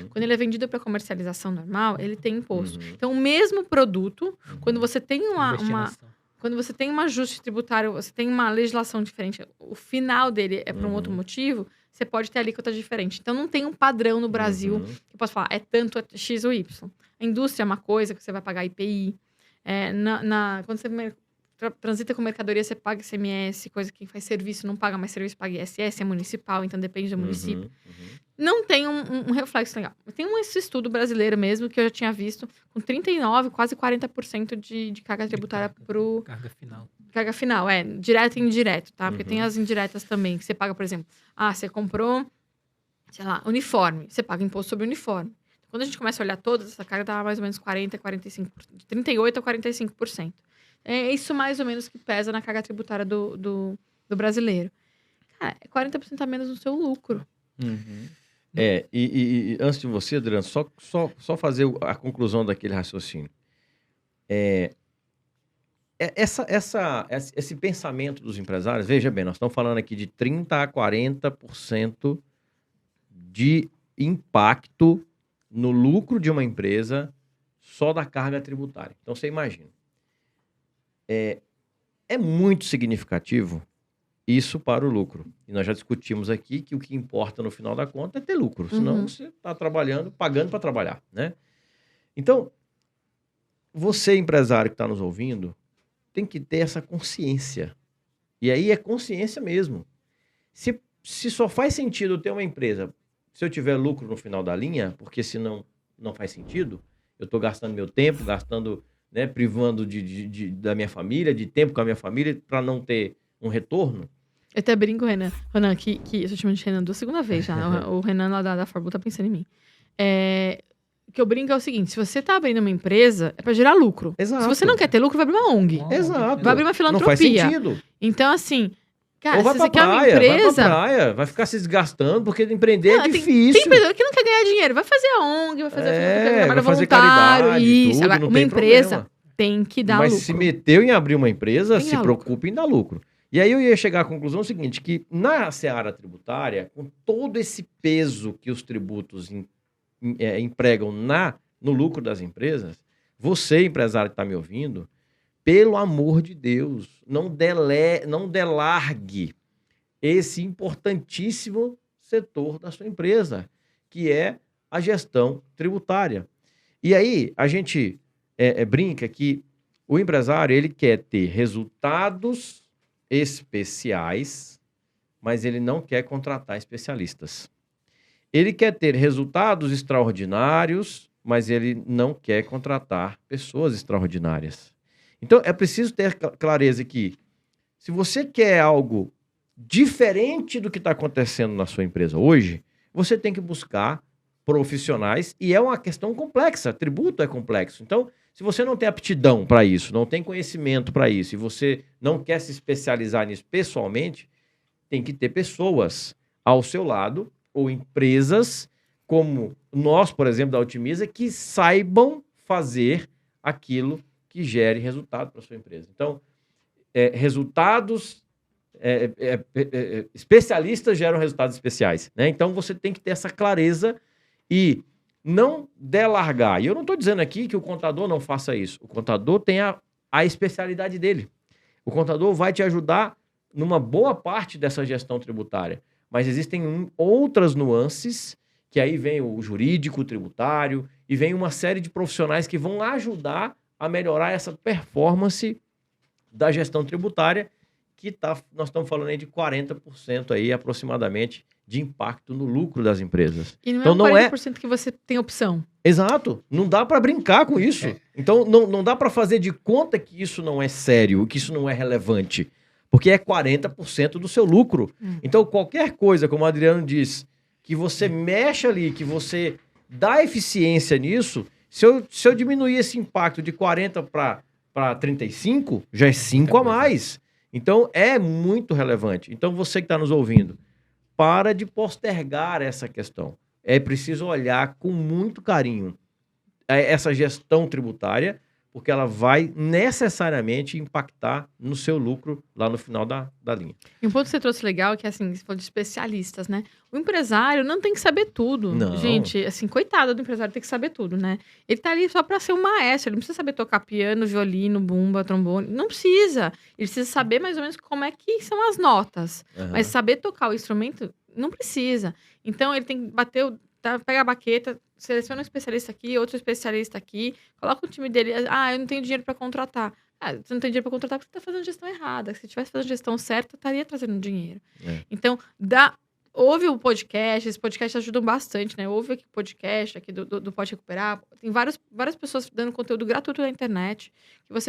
Quando ele é vendido para comercialização normal, ele tem imposto. Então, o mesmo produto, quando você tem quando você tem um ajuste tributário, você tem uma legislação diferente, o final dele é por um outro motivo, você pode ter alíquota diferente. Então, não tem um padrão no Brasil que eu posso falar, é tanto X ou Y. A indústria é uma coisa que você vai pagar IPI. Quando você transita com mercadoria, você paga ICMS, coisa que quem faz serviço não paga mais serviço, paga ISS, é municipal, então depende do município. Não tem um reflexo legal. Tem esse estudo brasileiro mesmo, que eu já tinha visto, com 39%, quase 40% de carga tributária pro... Carga final. Carga final, direto e indireto, tá? Porque tem as indiretas também, que você paga, por exemplo, você comprou, sei lá, uniforme, você paga imposto sobre o uniforme. Quando a gente começa a olhar todas, essa carga dá mais ou menos 45%, de 38% a 45%. É isso mais ou menos que pesa na carga tributária do brasileiro. Cara, é 40% a menos no seu lucro. E antes de você, Adriano, só fazer a conclusão daquele raciocínio. Esse pensamento dos empresários, veja bem, nós estamos falando aqui de 30% a 40% de impacto no lucro de uma empresa só da carga tributária. Então, você imagina. é muito significativo isso para o lucro. E nós já discutimos aqui que o que importa no final da conta é ter lucro. Senão você está trabalhando, pagando para trabalhar, né? Então, você, empresário que está nos ouvindo, tem que ter essa consciência. E aí é consciência mesmo. Se só faz sentido ter uma empresa, se eu tiver lucro no final da linha, porque senão não faz sentido, eu estou gastando meu tempo, gastando, né, privando da minha família, de tempo com a minha família, para não ter um retorno. Eu até brinco, Renan, que eu tô chamando de Renan da segunda vez já. O Renan lá da Forbu tá pensando em mim. O que eu brinco é o seguinte: se você tá abrindo uma empresa, é pra gerar lucro. Exato. Se você não quer ter lucro, vai abrir uma ONG. Exato. Vai abrir uma filantropia. Não faz sentido. Então, assim, cara, Ou vai se pra você quer uma praia, empresa. vai ficar se desgastando, porque empreender é difícil. Tem empreendedor que não quer ganhar dinheiro. Vai fazer a ONG, vai fazer trabalho vai fazer voluntário. caridade, Isso. tudo, Agora, não uma tem empresa problema. tem que dar Mas lucro. se meteu em abrir uma empresa, Tem que se dar preocupe em dar lucro. E aí eu ia chegar à conclusão seguinte, que na seara tributária, com todo esse peso que os tributos empregam no lucro das empresas, você, empresário que está me ouvindo, pelo amor de Deus, não delargue esse importantíssimo setor da sua empresa, que é a gestão tributária. E aí a gente brinca que o empresário ele quer ter resultados especiais, mas ele não quer contratar especialistas. Ele quer ter resultados extraordinários, mas ele não quer contratar pessoas extraordinárias. Então, é preciso ter clareza que, se você quer algo diferente do que está acontecendo na sua empresa hoje, você tem que buscar profissionais, e é uma questão complexa, tributo é complexo. Então, se você não tem aptidão para isso, não tem conhecimento para isso, e você não quer se especializar nisso pessoalmente, tem que ter pessoas ao seu lado, ou empresas como nós, por exemplo, da Otimiza, que saibam fazer aquilo que gere resultado para a sua empresa. Então, especialistas geram resultados especiais, né? Então, você tem que ter essa clareza e não delargar. E eu não estou dizendo aqui que o contador não faça isso. O contador tem a especialidade dele. O contador vai te ajudar numa boa parte dessa gestão tributária. Mas existem outras nuances, que aí vem o jurídico, o tributário, e vem uma série de profissionais que vão ajudar a melhorar essa performance da gestão tributária, que nós estamos falando aí de 40% aí, aproximadamente, de impacto no lucro das empresas. E não então, é 40% que você tem opção. Exato. Não dá para brincar com isso. Então, não dá para fazer de conta que isso não é sério, que isso não é relevante. Porque é 40% do seu lucro. Então, qualquer coisa, como o Adriano diz, que você mexe ali, que você dá eficiência nisso, se eu diminuir esse impacto de 40 para 35, já é 5 a mais. Então, é muito relevante. Então, você que está nos ouvindo, para de postergar essa questão. É preciso olhar com muito carinho essa gestão tributária, porque ela vai necessariamente impactar no seu lucro lá no final da linha. E um ponto que você trouxe legal, que é assim, você falou de especialistas, né? O empresário não tem que saber tudo. Não. Gente, assim, coitado do empresário, tem que saber tudo, né? Ele tá ali só pra ser um maestro, ele não precisa saber tocar piano, violino, bumba, trombone, não precisa. Ele precisa saber mais ou menos como é que são as notas. Mas saber tocar o instrumento, não precisa. Então, ele tem que pega a baqueta, seleciona um especialista aqui, outro especialista aqui, coloca o time dele. Eu não tenho dinheiro para contratar. Você não tem dinheiro para contratar porque você está fazendo gestão errada. Se tivesse fazendo gestão certa, estaria trazendo dinheiro. Então, ouve o podcast, esses podcasts ajudam bastante, né? Ouve aqui o podcast aqui do Pode Recuperar. Tem várias pessoas dando conteúdo gratuito na internet.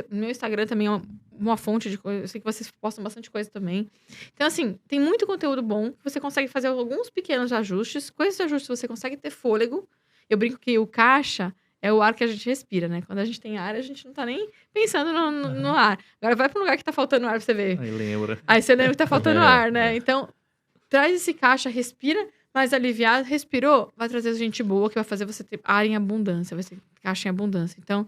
No meu Instagram também é uma fonte de coisa. Eu sei que vocês postam bastante coisa também. Então, assim, tem muito conteúdo bom. Você consegue fazer alguns pequenos ajustes. Com esses ajustes, você consegue ter fôlego. Eu brinco que o caixa é o ar que a gente respira, né? Quando a gente tem ar, a gente não tá nem pensando no ar. Agora vai para um lugar que tá faltando ar pra você ver. Aí lembra. Aí você lembra que tá faltando ar, né? Então, traz esse caixa, respira mais aliviado. Respirou, vai trazer gente boa, que vai fazer você ter ar em abundância. Vai ser caixa em abundância. Então,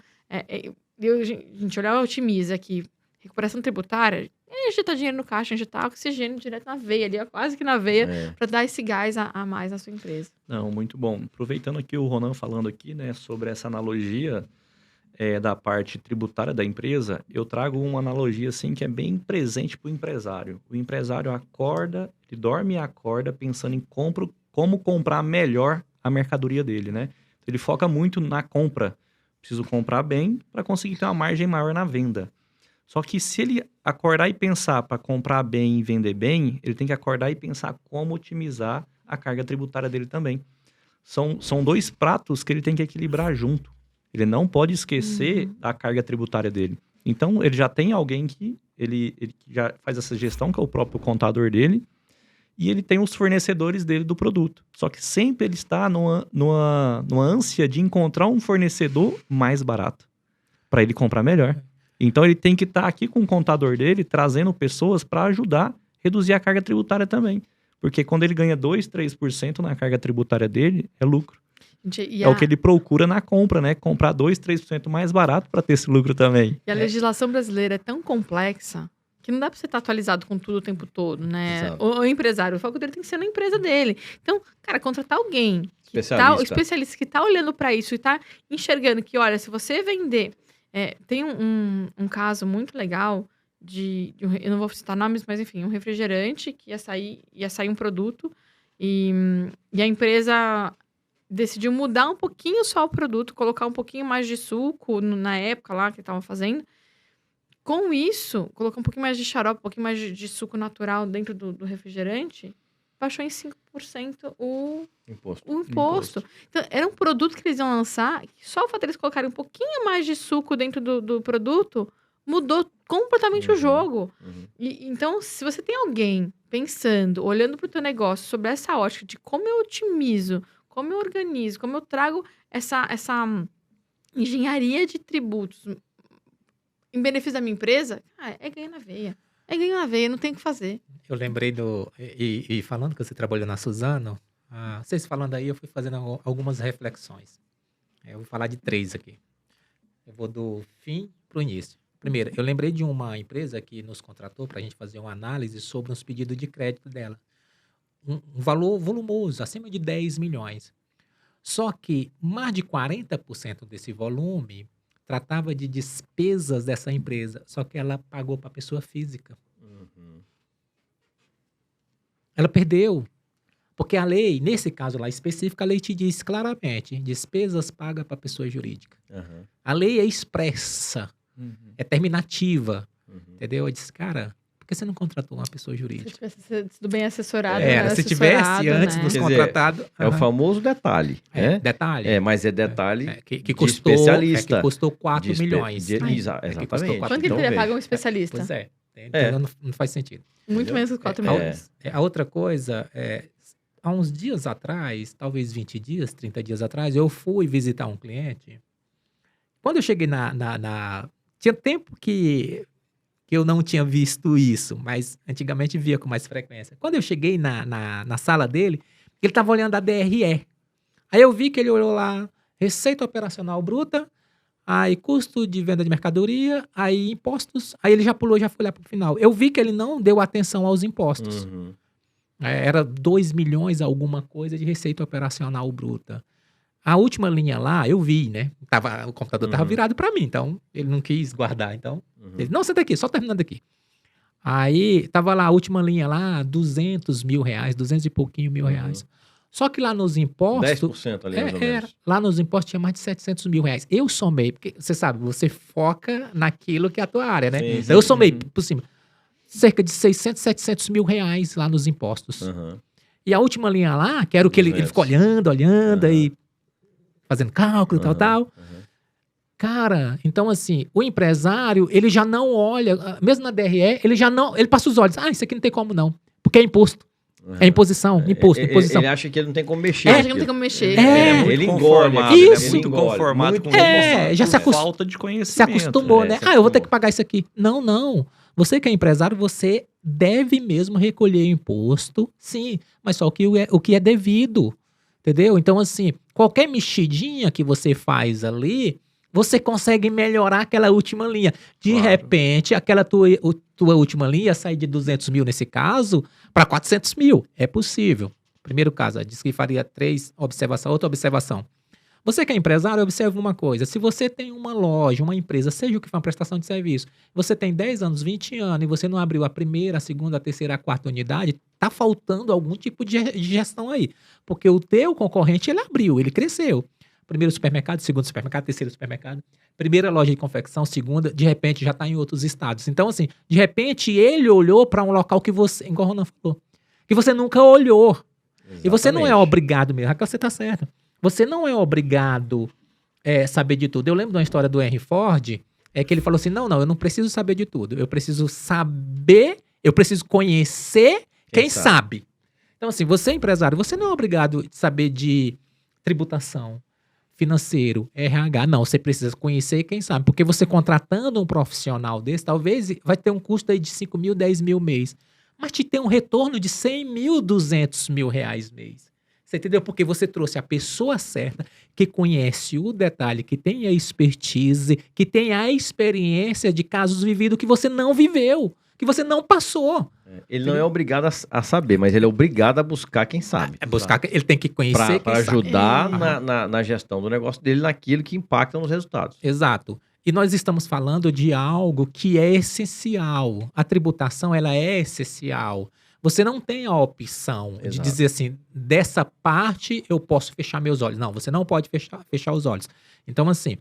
gente, olhar o Otimiza aqui. Recuperação tributária, injetar dinheiro no caixa, injetar oxigênio direto na veia ali, quase que na veia, para dar esse gás a mais na sua empresa. Não, muito bom. Aproveitando aqui o Ronan falando aqui, né, sobre essa analogia, da parte tributária da empresa, eu trago uma analogia assim que é bem presente para o empresário. O empresário acorda, ele dorme e acorda pensando em como comprar melhor a mercadoria dele, né? Ele foca muito na compra. Preciso comprar bem para conseguir ter uma margem maior na venda. Só que se ele acordar e pensar para comprar bem e vender bem, ele tem que acordar e pensar como otimizar a carga tributária dele também. São dois pratos que ele tem que equilibrar junto. Ele não pode esquecer a carga tributária dele. Então, ele já tem alguém que ele já faz essa gestão, que é o próprio contador dele, e ele tem os fornecedores dele do produto. Só que sempre ele está numa ânsia de encontrar um fornecedor mais barato, para ele comprar melhor. Então, ele tem que estar aqui com o contador dele, trazendo pessoas para ajudar a reduzir a carga tributária também. Porque quando ele ganha 2%, 3% na carga tributária dele, é lucro. É o que ele procura na compra, né? Comprar 2%, 3% mais barato para ter esse lucro também. E a legislação brasileira é tão complexa que não dá para você estar atualizado com tudo o tempo todo, né? O empresário, o foco dele tem que ser na empresa dele. Então, cara, contratar alguém, especialista que tá olhando para isso e tá enxergando que, olha, se você vender... tem um caso muito legal eu não vou citar nomes, mas enfim, um refrigerante que ia sair um produto e a empresa decidiu mudar um pouquinho só o produto, colocar um pouquinho mais de suco na época lá que estavam fazendo. Com isso, colocar um pouquinho mais de xarope, um pouquinho mais de suco natural dentro do refrigerante, baixou em 5% o imposto. Então, era um produto que eles iam lançar, que só o fato de eles colocarem um pouquinho mais de suco dentro do produto, mudou completamente o jogo. Então, se você tem alguém pensando, olhando para o teu negócio sobre essa ótica de como eu otimizo, como eu organizo, como eu trago essa engenharia de tributos em benefício da minha empresa, é ganho na veia. É ganho na veia, não tem o que fazer. Eu lembrei e falando que você trabalhou na Suzano, vocês falando aí, eu fui fazendo algumas reflexões. Eu vou falar de 3 aqui. Eu vou do fim para o início. Primeiro, eu lembrei de uma empresa que nos contratou para a gente fazer uma análise sobre uns pedidos de crédito dela. Um valor volumoso, acima de 10 milhões. Só que mais de 40% desse volume tratava de despesas dessa empresa, só que ela pagou para a pessoa física. Ela perdeu, porque a lei, nesse caso lá específico, a lei te diz claramente, despesas pagas para a pessoa jurídica. A lei é expressa, é terminativa, entendeu? Eu disse, cara, por que você não contratou uma pessoa jurídica? Se tivesse sido bem assessorado. Se tivesse antes nos contratado. É o famoso detalhe. Detalhe. Mas é detalhe que custou, especialista. Que custou 4 milhões. Exatamente. Quanto que ele teria pago um especialista? Pois é. Então não faz sentido. Muito menos que 4 milhões. A outra coisa, há uns dias atrás, talvez 20 dias, 30 dias atrás, eu fui visitar um cliente. Quando eu cheguei tinha tempo que eu não tinha visto isso, mas antigamente via com mais frequência. Quando eu cheguei na sala dele, ele estava olhando a DRE. Aí eu vi que ele olhou lá, receita operacional bruta, aí custo de venda de mercadoria, aí impostos, aí ele já pulou, já foi lá para o final. Eu vi que ele não deu atenção aos impostos. Era 2 milhões alguma coisa de receita operacional bruta. A última linha lá, eu vi, né? O computador estava virado para mim, então ele não quis guardar. Então, ele, não, senta aqui, só terminando aqui. Aí, tava lá a última linha lá, 200 mil reais, 200 e pouquinho mil reais. Só que lá nos impostos... 10% ali, mais ou menos. Lá nos impostos tinha mais de 700 mil reais. Eu somei, porque você sabe, você foca naquilo que é a tua área, né? Sim, então, eu somei por cima. Cerca de 600, 700 mil reais lá nos impostos. E a última linha lá, que era o que ele ficou olhando aí, fazendo cálculo, tal. Cara, então assim, o empresário, ele já não olha, mesmo na DRE, ele passa os olhos. Isso aqui não tem como não, porque é imposto. É imposição. Ele acha que ele não tem como mexer. Ele acha que não tem como mexer. Ele engole. Isso. Muito conformado com já se falta de conhecimento. Se acostumou, né? Eu vou ter que pagar isso aqui. Não. Você que é empresário, você deve mesmo recolher imposto, sim, mas só o que é devido, entendeu? Então, assim, qualquer mexidinha que você faz ali, você consegue melhorar aquela última linha. De repente, aquela tua última linha sai de 200 mil, nesse caso, para 400 mil. É possível. Primeiro caso, diz que faria 3 observações, outra observação. Você que é empresário, observe uma coisa. Se você tem uma loja, uma empresa, seja o que for uma prestação de serviço, você tem 10 anos, 20 anos e você não abriu a primeira, a segunda, a terceira, a quarta unidade, tá faltando algum tipo de gestão aí. Porque o teu concorrente, ele abriu, ele cresceu. Primeiro supermercado, segundo supermercado, terceiro supermercado, primeira loja de confecção, segunda, de repente já está em outros estados. Então, assim, de repente ele olhou para um local que você, igual o Ronan falou, que você nunca olhou. Exatamente. E você não é obrigado mesmo. Raquel, você tá certo. Você não é obrigado a saber de tudo. Eu lembro de uma história do Henry Ford, que ele falou assim, não, eu não preciso saber de tudo. Eu preciso saber, eu preciso conhecer quem sabe. Então, assim, você é empresário, você não é obrigado a saber de tributação, financeiro, RH, não, você precisa conhecer quem sabe, porque você contratando um profissional desse, talvez vai ter um custo aí de 5 mil, 10 mil mês, mas te tem um retorno de 100 mil, 200 mil reais mês. Você entendeu? Porque você trouxe a pessoa certa, que conhece o detalhe, que tem a expertise, que tem a experiência de casos vividos que você não viveu, que você não passou. Ele não é obrigado a saber, mas ele é obrigado a buscar quem sabe. Ele tem que conhecer para ajudar na gestão do negócio dele, naquilo que impacta nos resultados. Exato. E nós estamos falando de algo que é essencial. A tributação, ela é essencial. Você não tem a opção de dizer assim, dessa parte eu posso fechar meus olhos. Não, você não pode fechar os olhos. Então, assim,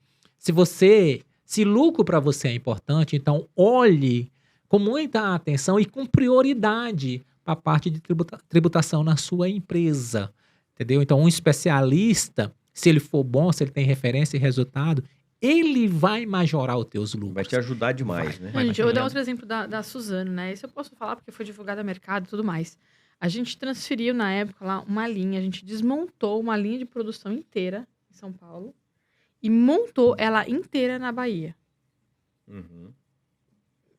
se lucro para você é importante, então olhe com muita atenção e com prioridade para a parte de tributação na sua empresa, entendeu? Então, um especialista, se ele for bom, se ele tem referência e resultado, ele vai majorar os teus lucros. Vai te ajudar demais, né? Gente, eu vou dar outro exemplo da Suzano, né? Isso eu posso falar porque foi divulgado no mercado e tudo mais. A gente transferiu, na época, lá uma linha, a gente desmontou uma linha de produção inteira em São Paulo e montou ela inteira na Bahia. Uhum.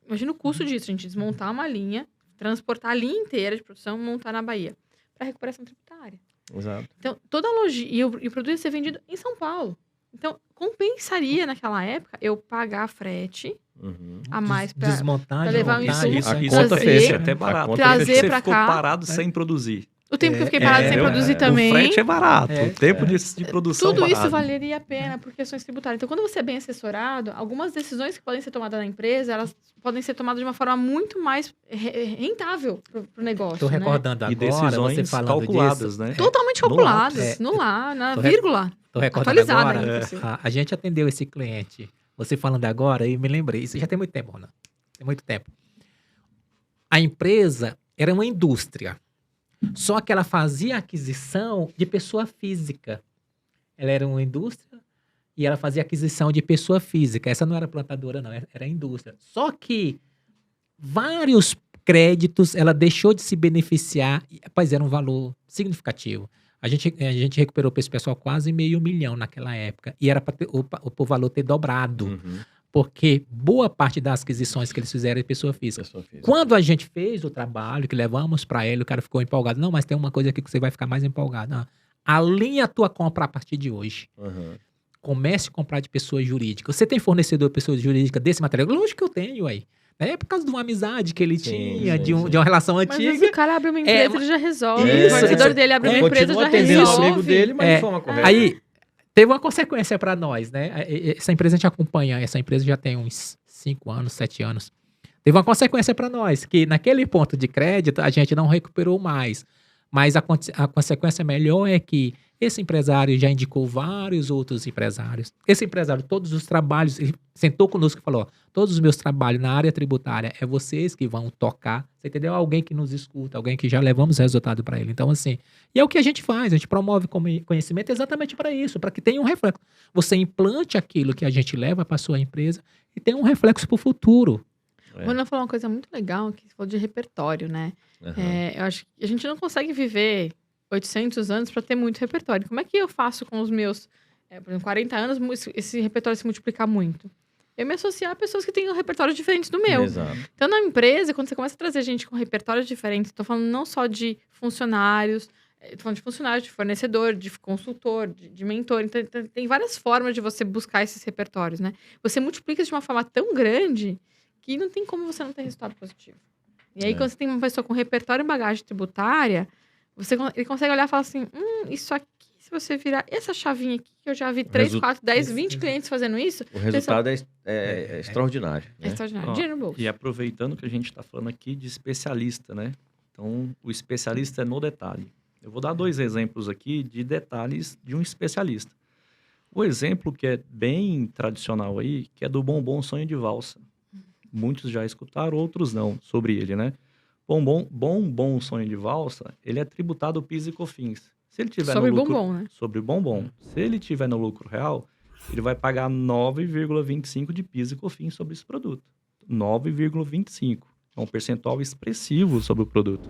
Imagina o custo disso, a gente desmontar uma linha, transportar a linha inteira de produção e montar na Bahia. Para recuperação tributária. Exato. Então, toda a logística... E o produto ia ser vendido em São Paulo. Então, compensaria naquela época eu pagar frete a mais para levar um insumo. A conta fecha até barato. Trazer para cá. Ficou parado sem produzir. O tempo que eu fiquei parado sem produzir também. O frete é barato. O tempo de produção tudo é barato. isso valeria a pena por questões tributárias. Então, quando você é bem assessorado, algumas decisões que podem ser tomadas na empresa, elas podem ser tomadas de uma forma muito mais rentável para o negócio. Estou recordando agora, decisões você falando calculadas, disso, né? Totalmente calculadas. No lá, na vírgula. Estou recordando atualizada. Agora, a gente atendeu esse cliente. Você falando agora, e me lembrei. Isso já tem muito tempo, Ronan. Tem muito tempo. A empresa era uma indústria. Só que ela fazia aquisição de pessoa física. Ela era uma indústria e ela fazia aquisição de pessoa física. Essa não era plantadora, não. Era indústria. Só que vários créditos ela deixou de se beneficiar. Rapaz, era um valor significativo. A gente recuperou para esse pessoal quase R$500 mil naquela época. E era para o valor ter dobrado. Uhum. Porque boa parte das aquisições que eles fizeram é pessoa física. Quando a gente fez o trabalho, que levamos para ele, o cara ficou empolgado. Não, mas tem uma coisa aqui que você vai ficar mais empolgado. Não. Alinha a tua compra a partir de hoje. Uhum. Comece a comprar de pessoa jurídica. Você tem fornecedor de pessoa jurídica desse material? Lógico que eu tenho aí. É por causa de uma amizade que ele tinha, de uma relação antiga. Mas se o cara abre uma empresa, ele já resolve. Isso, o fornecedor dele abre uma empresa, já atendendo resolve. o amigo dele, mas de forma correta. Aí, teve uma consequência para nós, né? Essa empresa a gente acompanha, essa empresa já tem uns 5 anos, 7 anos. Teve uma consequência para nós, que naquele ponto de crédito a gente não recuperou mais. Mas a consequência melhor é que esse empresário já indicou vários outros empresários. Esse empresário, todos os trabalhos, ele sentou conosco e falou, todos os meus trabalhos na área tributária é vocês que vão tocar. Você entendeu? Alguém que nos escuta, alguém que já levamos resultado para ele. Então, assim, e é o que a gente faz, a gente promove conhecimento exatamente para isso, para que tenha um reflexo. Você implante aquilo que a gente leva para a sua empresa e tenha um reflexo para o futuro. O Ronan falou uma coisa muito legal, que você falou de repertório, né? Uhum. Eu acho que a gente não consegue viver 800 anos para ter muito repertório. Como é que eu faço com os meus, por exemplo, 40 anos, esse repertório se multiplicar muito? Eu me associar a pessoas que têm repertórios diferentes do meu. Exato. Então, na empresa, quando você começa a trazer gente com repertórios diferentes, estou falando não só de funcionários, estou falando de funcionário, de fornecedor, de consultor, de mentor. Então, tem várias formas de você buscar esses repertórios, né? Você multiplica de uma forma tão grande que não tem como você não ter resultado positivo. E aí, quando você tem uma pessoa com repertório e bagagem tributária, ele consegue olhar e falar assim, isso aqui, se você virar essa chavinha aqui, que eu já vi 3, 4, 10, 20 clientes fazendo isso, O resultado é extraordinário. é Né? extraordinário. Ó, Dinheiro no bolso. E aproveitando que a gente está falando aqui de especialista, né? Então, o especialista é no detalhe. Eu vou dar 2 exemplos aqui de detalhes de um especialista. O exemplo que é bem tradicional aí, que é do bombom sonho de valsa. Muitos já escutaram, outros não, sobre ele, né? Bombom sonho de valsa, ele é tributado PIS e COFINS. Se ele tiver Sobre no lucro, bombom, né? sobre bombom. Se ele tiver no lucro real, ele vai pagar 9,25 de PIS e COFINS sobre esse produto. 9,25. É um percentual expressivo sobre o produto.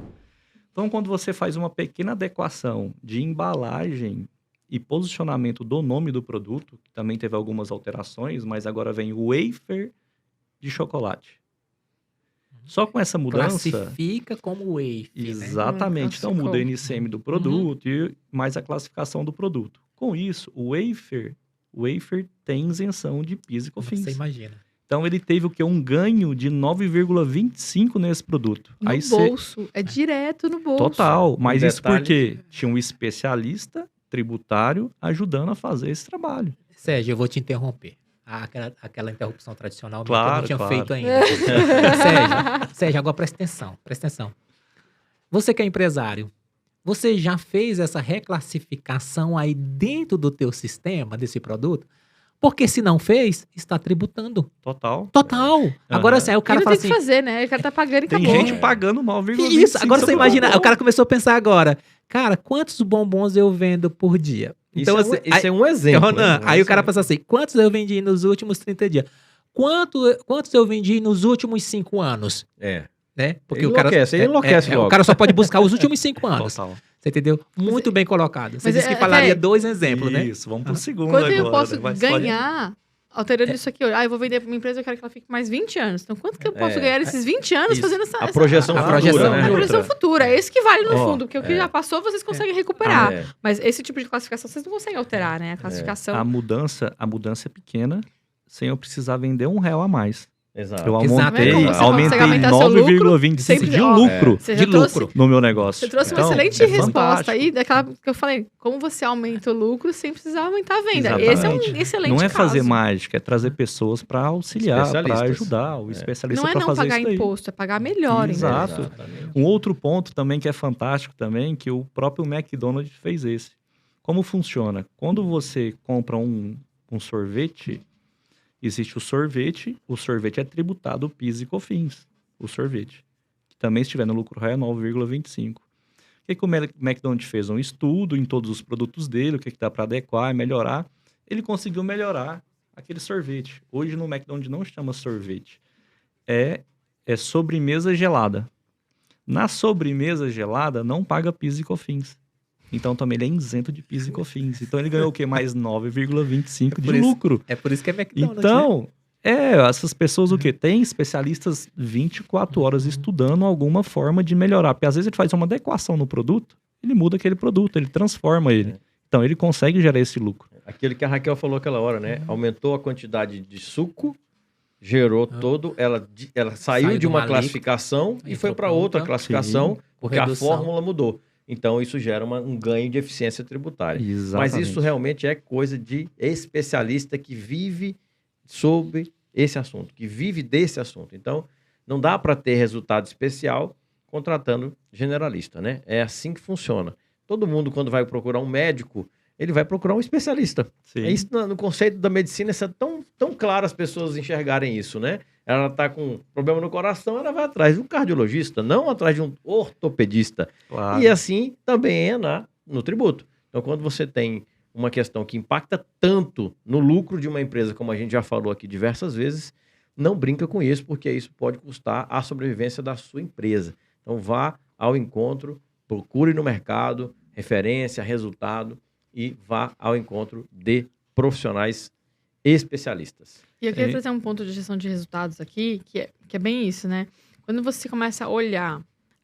Então, quando você faz uma pequena adequação de embalagem e posicionamento do nome do produto, que também teve algumas alterações, mas agora vem o wafer de chocolate. Só com essa mudança... Classifica como wafer, né? Exatamente. Então, muda o NCM do produto e mais a classificação do produto. Com isso, o wafer tem isenção de PIS e COFINS. Você imagina. Então, ele teve o quê? Um ganho de 9,25 nesse produto. No bolso. É direto no bolso. Total. Mas Um isso detalhe- porque tinha um especialista tributário ajudando a fazer esse trabalho. Sérgio, eu vou te interromper. Aquela interrupção tradicional que eu Claro, não tinha claro. feito ainda. Sérgio, agora presta atenção. Você que é empresário, você já fez essa reclassificação aí dentro do teu sistema desse produto? Porque se não fez, está tributando. Total. Total. Agora, assim, aí o Cara cara fala tem assim... que fazer, né? O cara tá pagando e Tem acabou. gente pagando Que 9,25. isso? Agora você sobre o imagina, bombom. o cara começou a pensar agora, cara, quantos bombons eu vendo por dia? Então, Isso, assim, é um exemplo. Ronan, né? aí o cara pensa assim, quantos eu vendi nos últimos 30 dias? Quantos eu vendi nos últimos 5 anos? É. Né? Ele enlouquece logo. O cara só pode buscar os últimos 5 anos. Total. Você entendeu? Muito bem colocado. Você mas disse que é- falaria é- 2 exemplos, né? Isso, vamos pro segundo Quanto agora. eu posso né? Mas pode- ganhar alterando isso aqui? Eu vou vender pra uma empresa, eu quero que ela fique mais 20 anos. Então, quanto que eu posso ganhar nesses 20 anos Isso. fazendo essa... A projeção A futura, projeção, né? A projeção futura. É esse que vale no Ó, fundo, porque o que já passou vocês conseguem recuperar. É. Mas esse tipo de classificação vocês não conseguem alterar, né? A classificação... A mudança é pequena, sem eu precisar vender R$1 a mais. Exato. Eu Exato. aumentei, Como você consegue aumentei aumentar seu lucro, 9,25 sempre- de ó, lucro Você já de trouxe- lucro. no meu negócio. Você trouxe uma Então, excelente é resposta fantástico. aí, daquela que eu falei, como você aumenta o lucro sem precisar aumentar a venda. Exatamente. Esse é um excelente Não é caso. fazer mágica, é trazer pessoas para auxiliar, para Especialistas. ajudar o especialista Não é para não fazer pagar isso daí. imposto, é pagar melhor. Exato. entendeu? Exatamente. Um outro ponto também que é fantástico também, que o próprio McDonald's fez esse. Como funciona? Quando você compra um sorvete, existe o sorvete é tributado PIS e COFINS, o sorvete. Que também se estiver no lucro real é 9,25. O que o McDonald's fez? Um estudo em todos os produtos dele, o que dá para adequar e melhorar. Ele conseguiu melhorar aquele sorvete. Hoje no McDonald's não chama sorvete. É sobremesa gelada. Na sobremesa gelada não paga PIS e COFINS. Então também ele é isento de PIS e COFINS. Então ele ganhou o quê? Mais 9,25 de por isso- lucro. É por isso que é McDonald's, né? Então, essas pessoas o quê? Tem especialistas 24 horas estudando alguma forma de melhorar. Porque às vezes ele faz uma adequação no produto, ele muda aquele produto, ele transforma ele. Então ele consegue gerar esse lucro. Aquele que a Raquel falou aquela hora, né? Aumentou a quantidade de suco, gerou todo. Ela saiu Saiu de uma de uma classificação e entrou foi para pra outra outra. classificação, Com porque a redução. fórmula mudou. Então isso gera um ganho de eficiência tributária. Exatamente. Mas isso realmente é coisa de especialista que vive sobre esse assunto, que vive desse assunto. Então, não dá para ter resultado especial contratando generalista, né? É assim que funciona. Todo mundo, quando vai procurar um médico, ele vai procurar um especialista. Sim. É isso no conceito da medicina, isso é tão claro as pessoas enxergarem isso, né? Ela está com problema no coração, ela vai atrás de um cardiologista, não atrás de um ortopedista. Claro. E assim também é no tributo. Então, quando você tem uma questão que impacta tanto no lucro de uma empresa, como a gente já falou aqui diversas vezes, não brinca com isso, porque isso pode custar a sobrevivência da sua empresa. Então, vá ao encontro, procure no mercado referência, resultado e vá ao encontro de profissionais especialistas. E eu queria E- trazer um ponto de gestão de resultados aqui, que é bem isso, né? Quando você começa a olhar,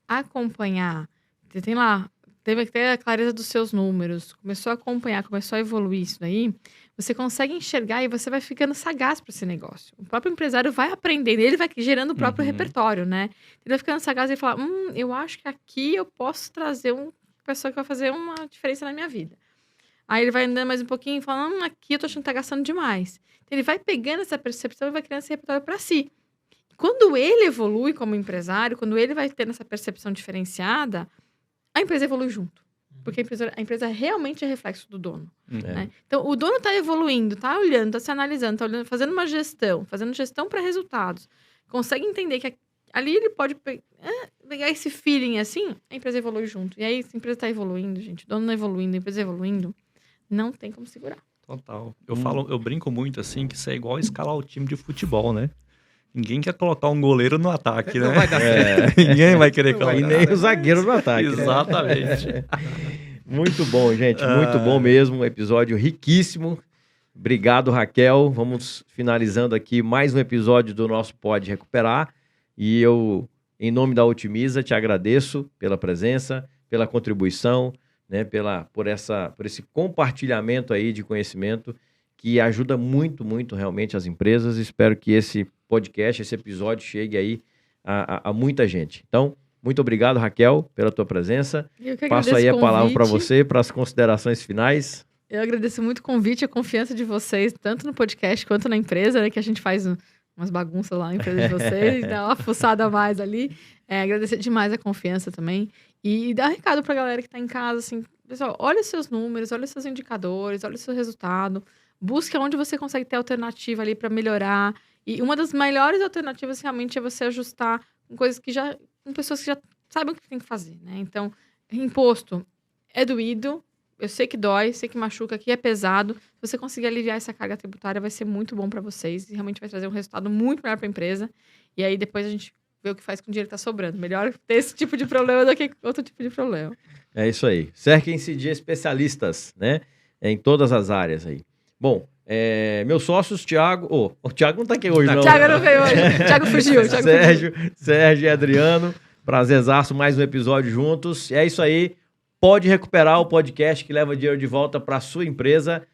acompanhar, você tem lá, teve que ter a clareza dos seus números, começou a acompanhar, começou a evoluir isso daí, você consegue enxergar e você vai ficando sagaz para esse negócio. O próprio empresário vai aprendendo, ele vai gerando o próprio Uhum. repertório, né? Ele vai ficando sagaz e fala, eu acho que aqui eu posso trazer uma pessoa que vai fazer uma diferença na minha vida. Aí ele vai andando mais um pouquinho e fala, aqui eu tô achando que tá gastando demais. Então, ele vai pegando essa percepção e vai criando esse repertório para si. Quando ele evolui como empresário, quando ele vai tendo essa percepção diferenciada, a empresa evolui junto. Porque a empresa realmente é reflexo do dono. Né? Então, o dono está evoluindo, está olhando, está se analisando, está olhando, fazendo uma gestão, fazendo gestão para resultados. Consegue entender que ali ele pode pegar esse feeling assim, a empresa evolui junto. E aí, se a empresa está evoluindo, gente, o dono não evoluindo, a empresa evoluindo, não tem como segurar. Total. Eu brinco muito assim, que isso é igual escalar o time de futebol, né? Ninguém quer colocar um goleiro no ataque, né? Não vai dar certo. Ninguém vai querer colocar. E nem o zagueiro no ataque. Exatamente. Muito bom, gente. Muito bom mesmo. Um episódio riquíssimo. Obrigado, Raquel. Vamos finalizando aqui mais um episódio do nosso Pode Recuperar. E eu, em nome da Otimiza, te agradeço pela presença, pela contribuição, né, por esse compartilhamento aí de conhecimento que ajuda muito, muito realmente as empresas. Espero que esse podcast, esse episódio chegue aí a muita gente. Então, muito obrigado, Raquel, pela tua presença. Passo aí a palavra para você, para as considerações finais. Eu agradeço muito o convite e a confiança de vocês, tanto no podcast quanto na empresa, né, que a gente faz umas bagunças lá na empresa de vocês, dá uma fuçada a mais ali. Agradecer demais a confiança também. E dar recado pra galera que tá em casa, assim, pessoal, olha os seus números, olha os seus indicadores, olha o seu resultado, busque onde você consegue ter alternativa ali para melhorar. E uma das melhores alternativas realmente é você ajustar com coisas com pessoas que já sabem o que tem que fazer, né? Então, imposto é doído, eu sei que dói, sei que machuca, que é pesado. Se você conseguir aliviar essa carga tributária, vai ser muito bom para vocês e realmente vai trazer um resultado muito melhor para a empresa. E aí depois a gente vê o que faz com o dinheiro que tá sobrando. Melhor ter esse tipo de problema do que outro tipo de problema. É isso aí. Cerquem-se de especialistas, né? Em todas as áreas aí. Bom, meus sócios, Thiago... o Thiago não tá aqui hoje, não. Thiago não veio hoje. Thiago fugiu. Sérgio e Adriano. Prazerzaço, mais um episódio juntos. E é isso aí. Pode recuperar o podcast que leva dinheiro de volta para sua empresa.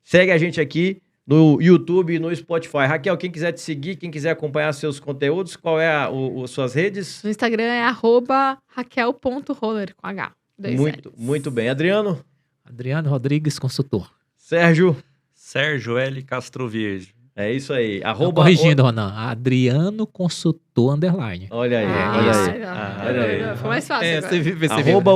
Segue a gente aqui no YouTube e no Spotify. Raquel, quem quiser te seguir, quem quiser acompanhar seus conteúdos, qual é as suas redes? No Instagram é @raquel.roller, com H. Muito bem. Adriano? Adriano Rodrigues, consultor. Sérgio L. Castroviejo. É isso aí. Corrigindo, Ronan. Adriano Consultor _. Olha aí, olha aí. Foi mais fácil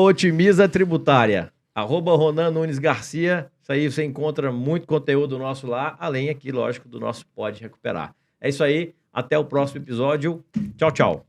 @Otimiza Tributária. @Ronan Nunes Garcia. Isso aí você encontra muito conteúdo nosso lá, além aqui, lógico, do nosso Pode Recuperar. É isso aí. Até o próximo episódio. Tchau, tchau.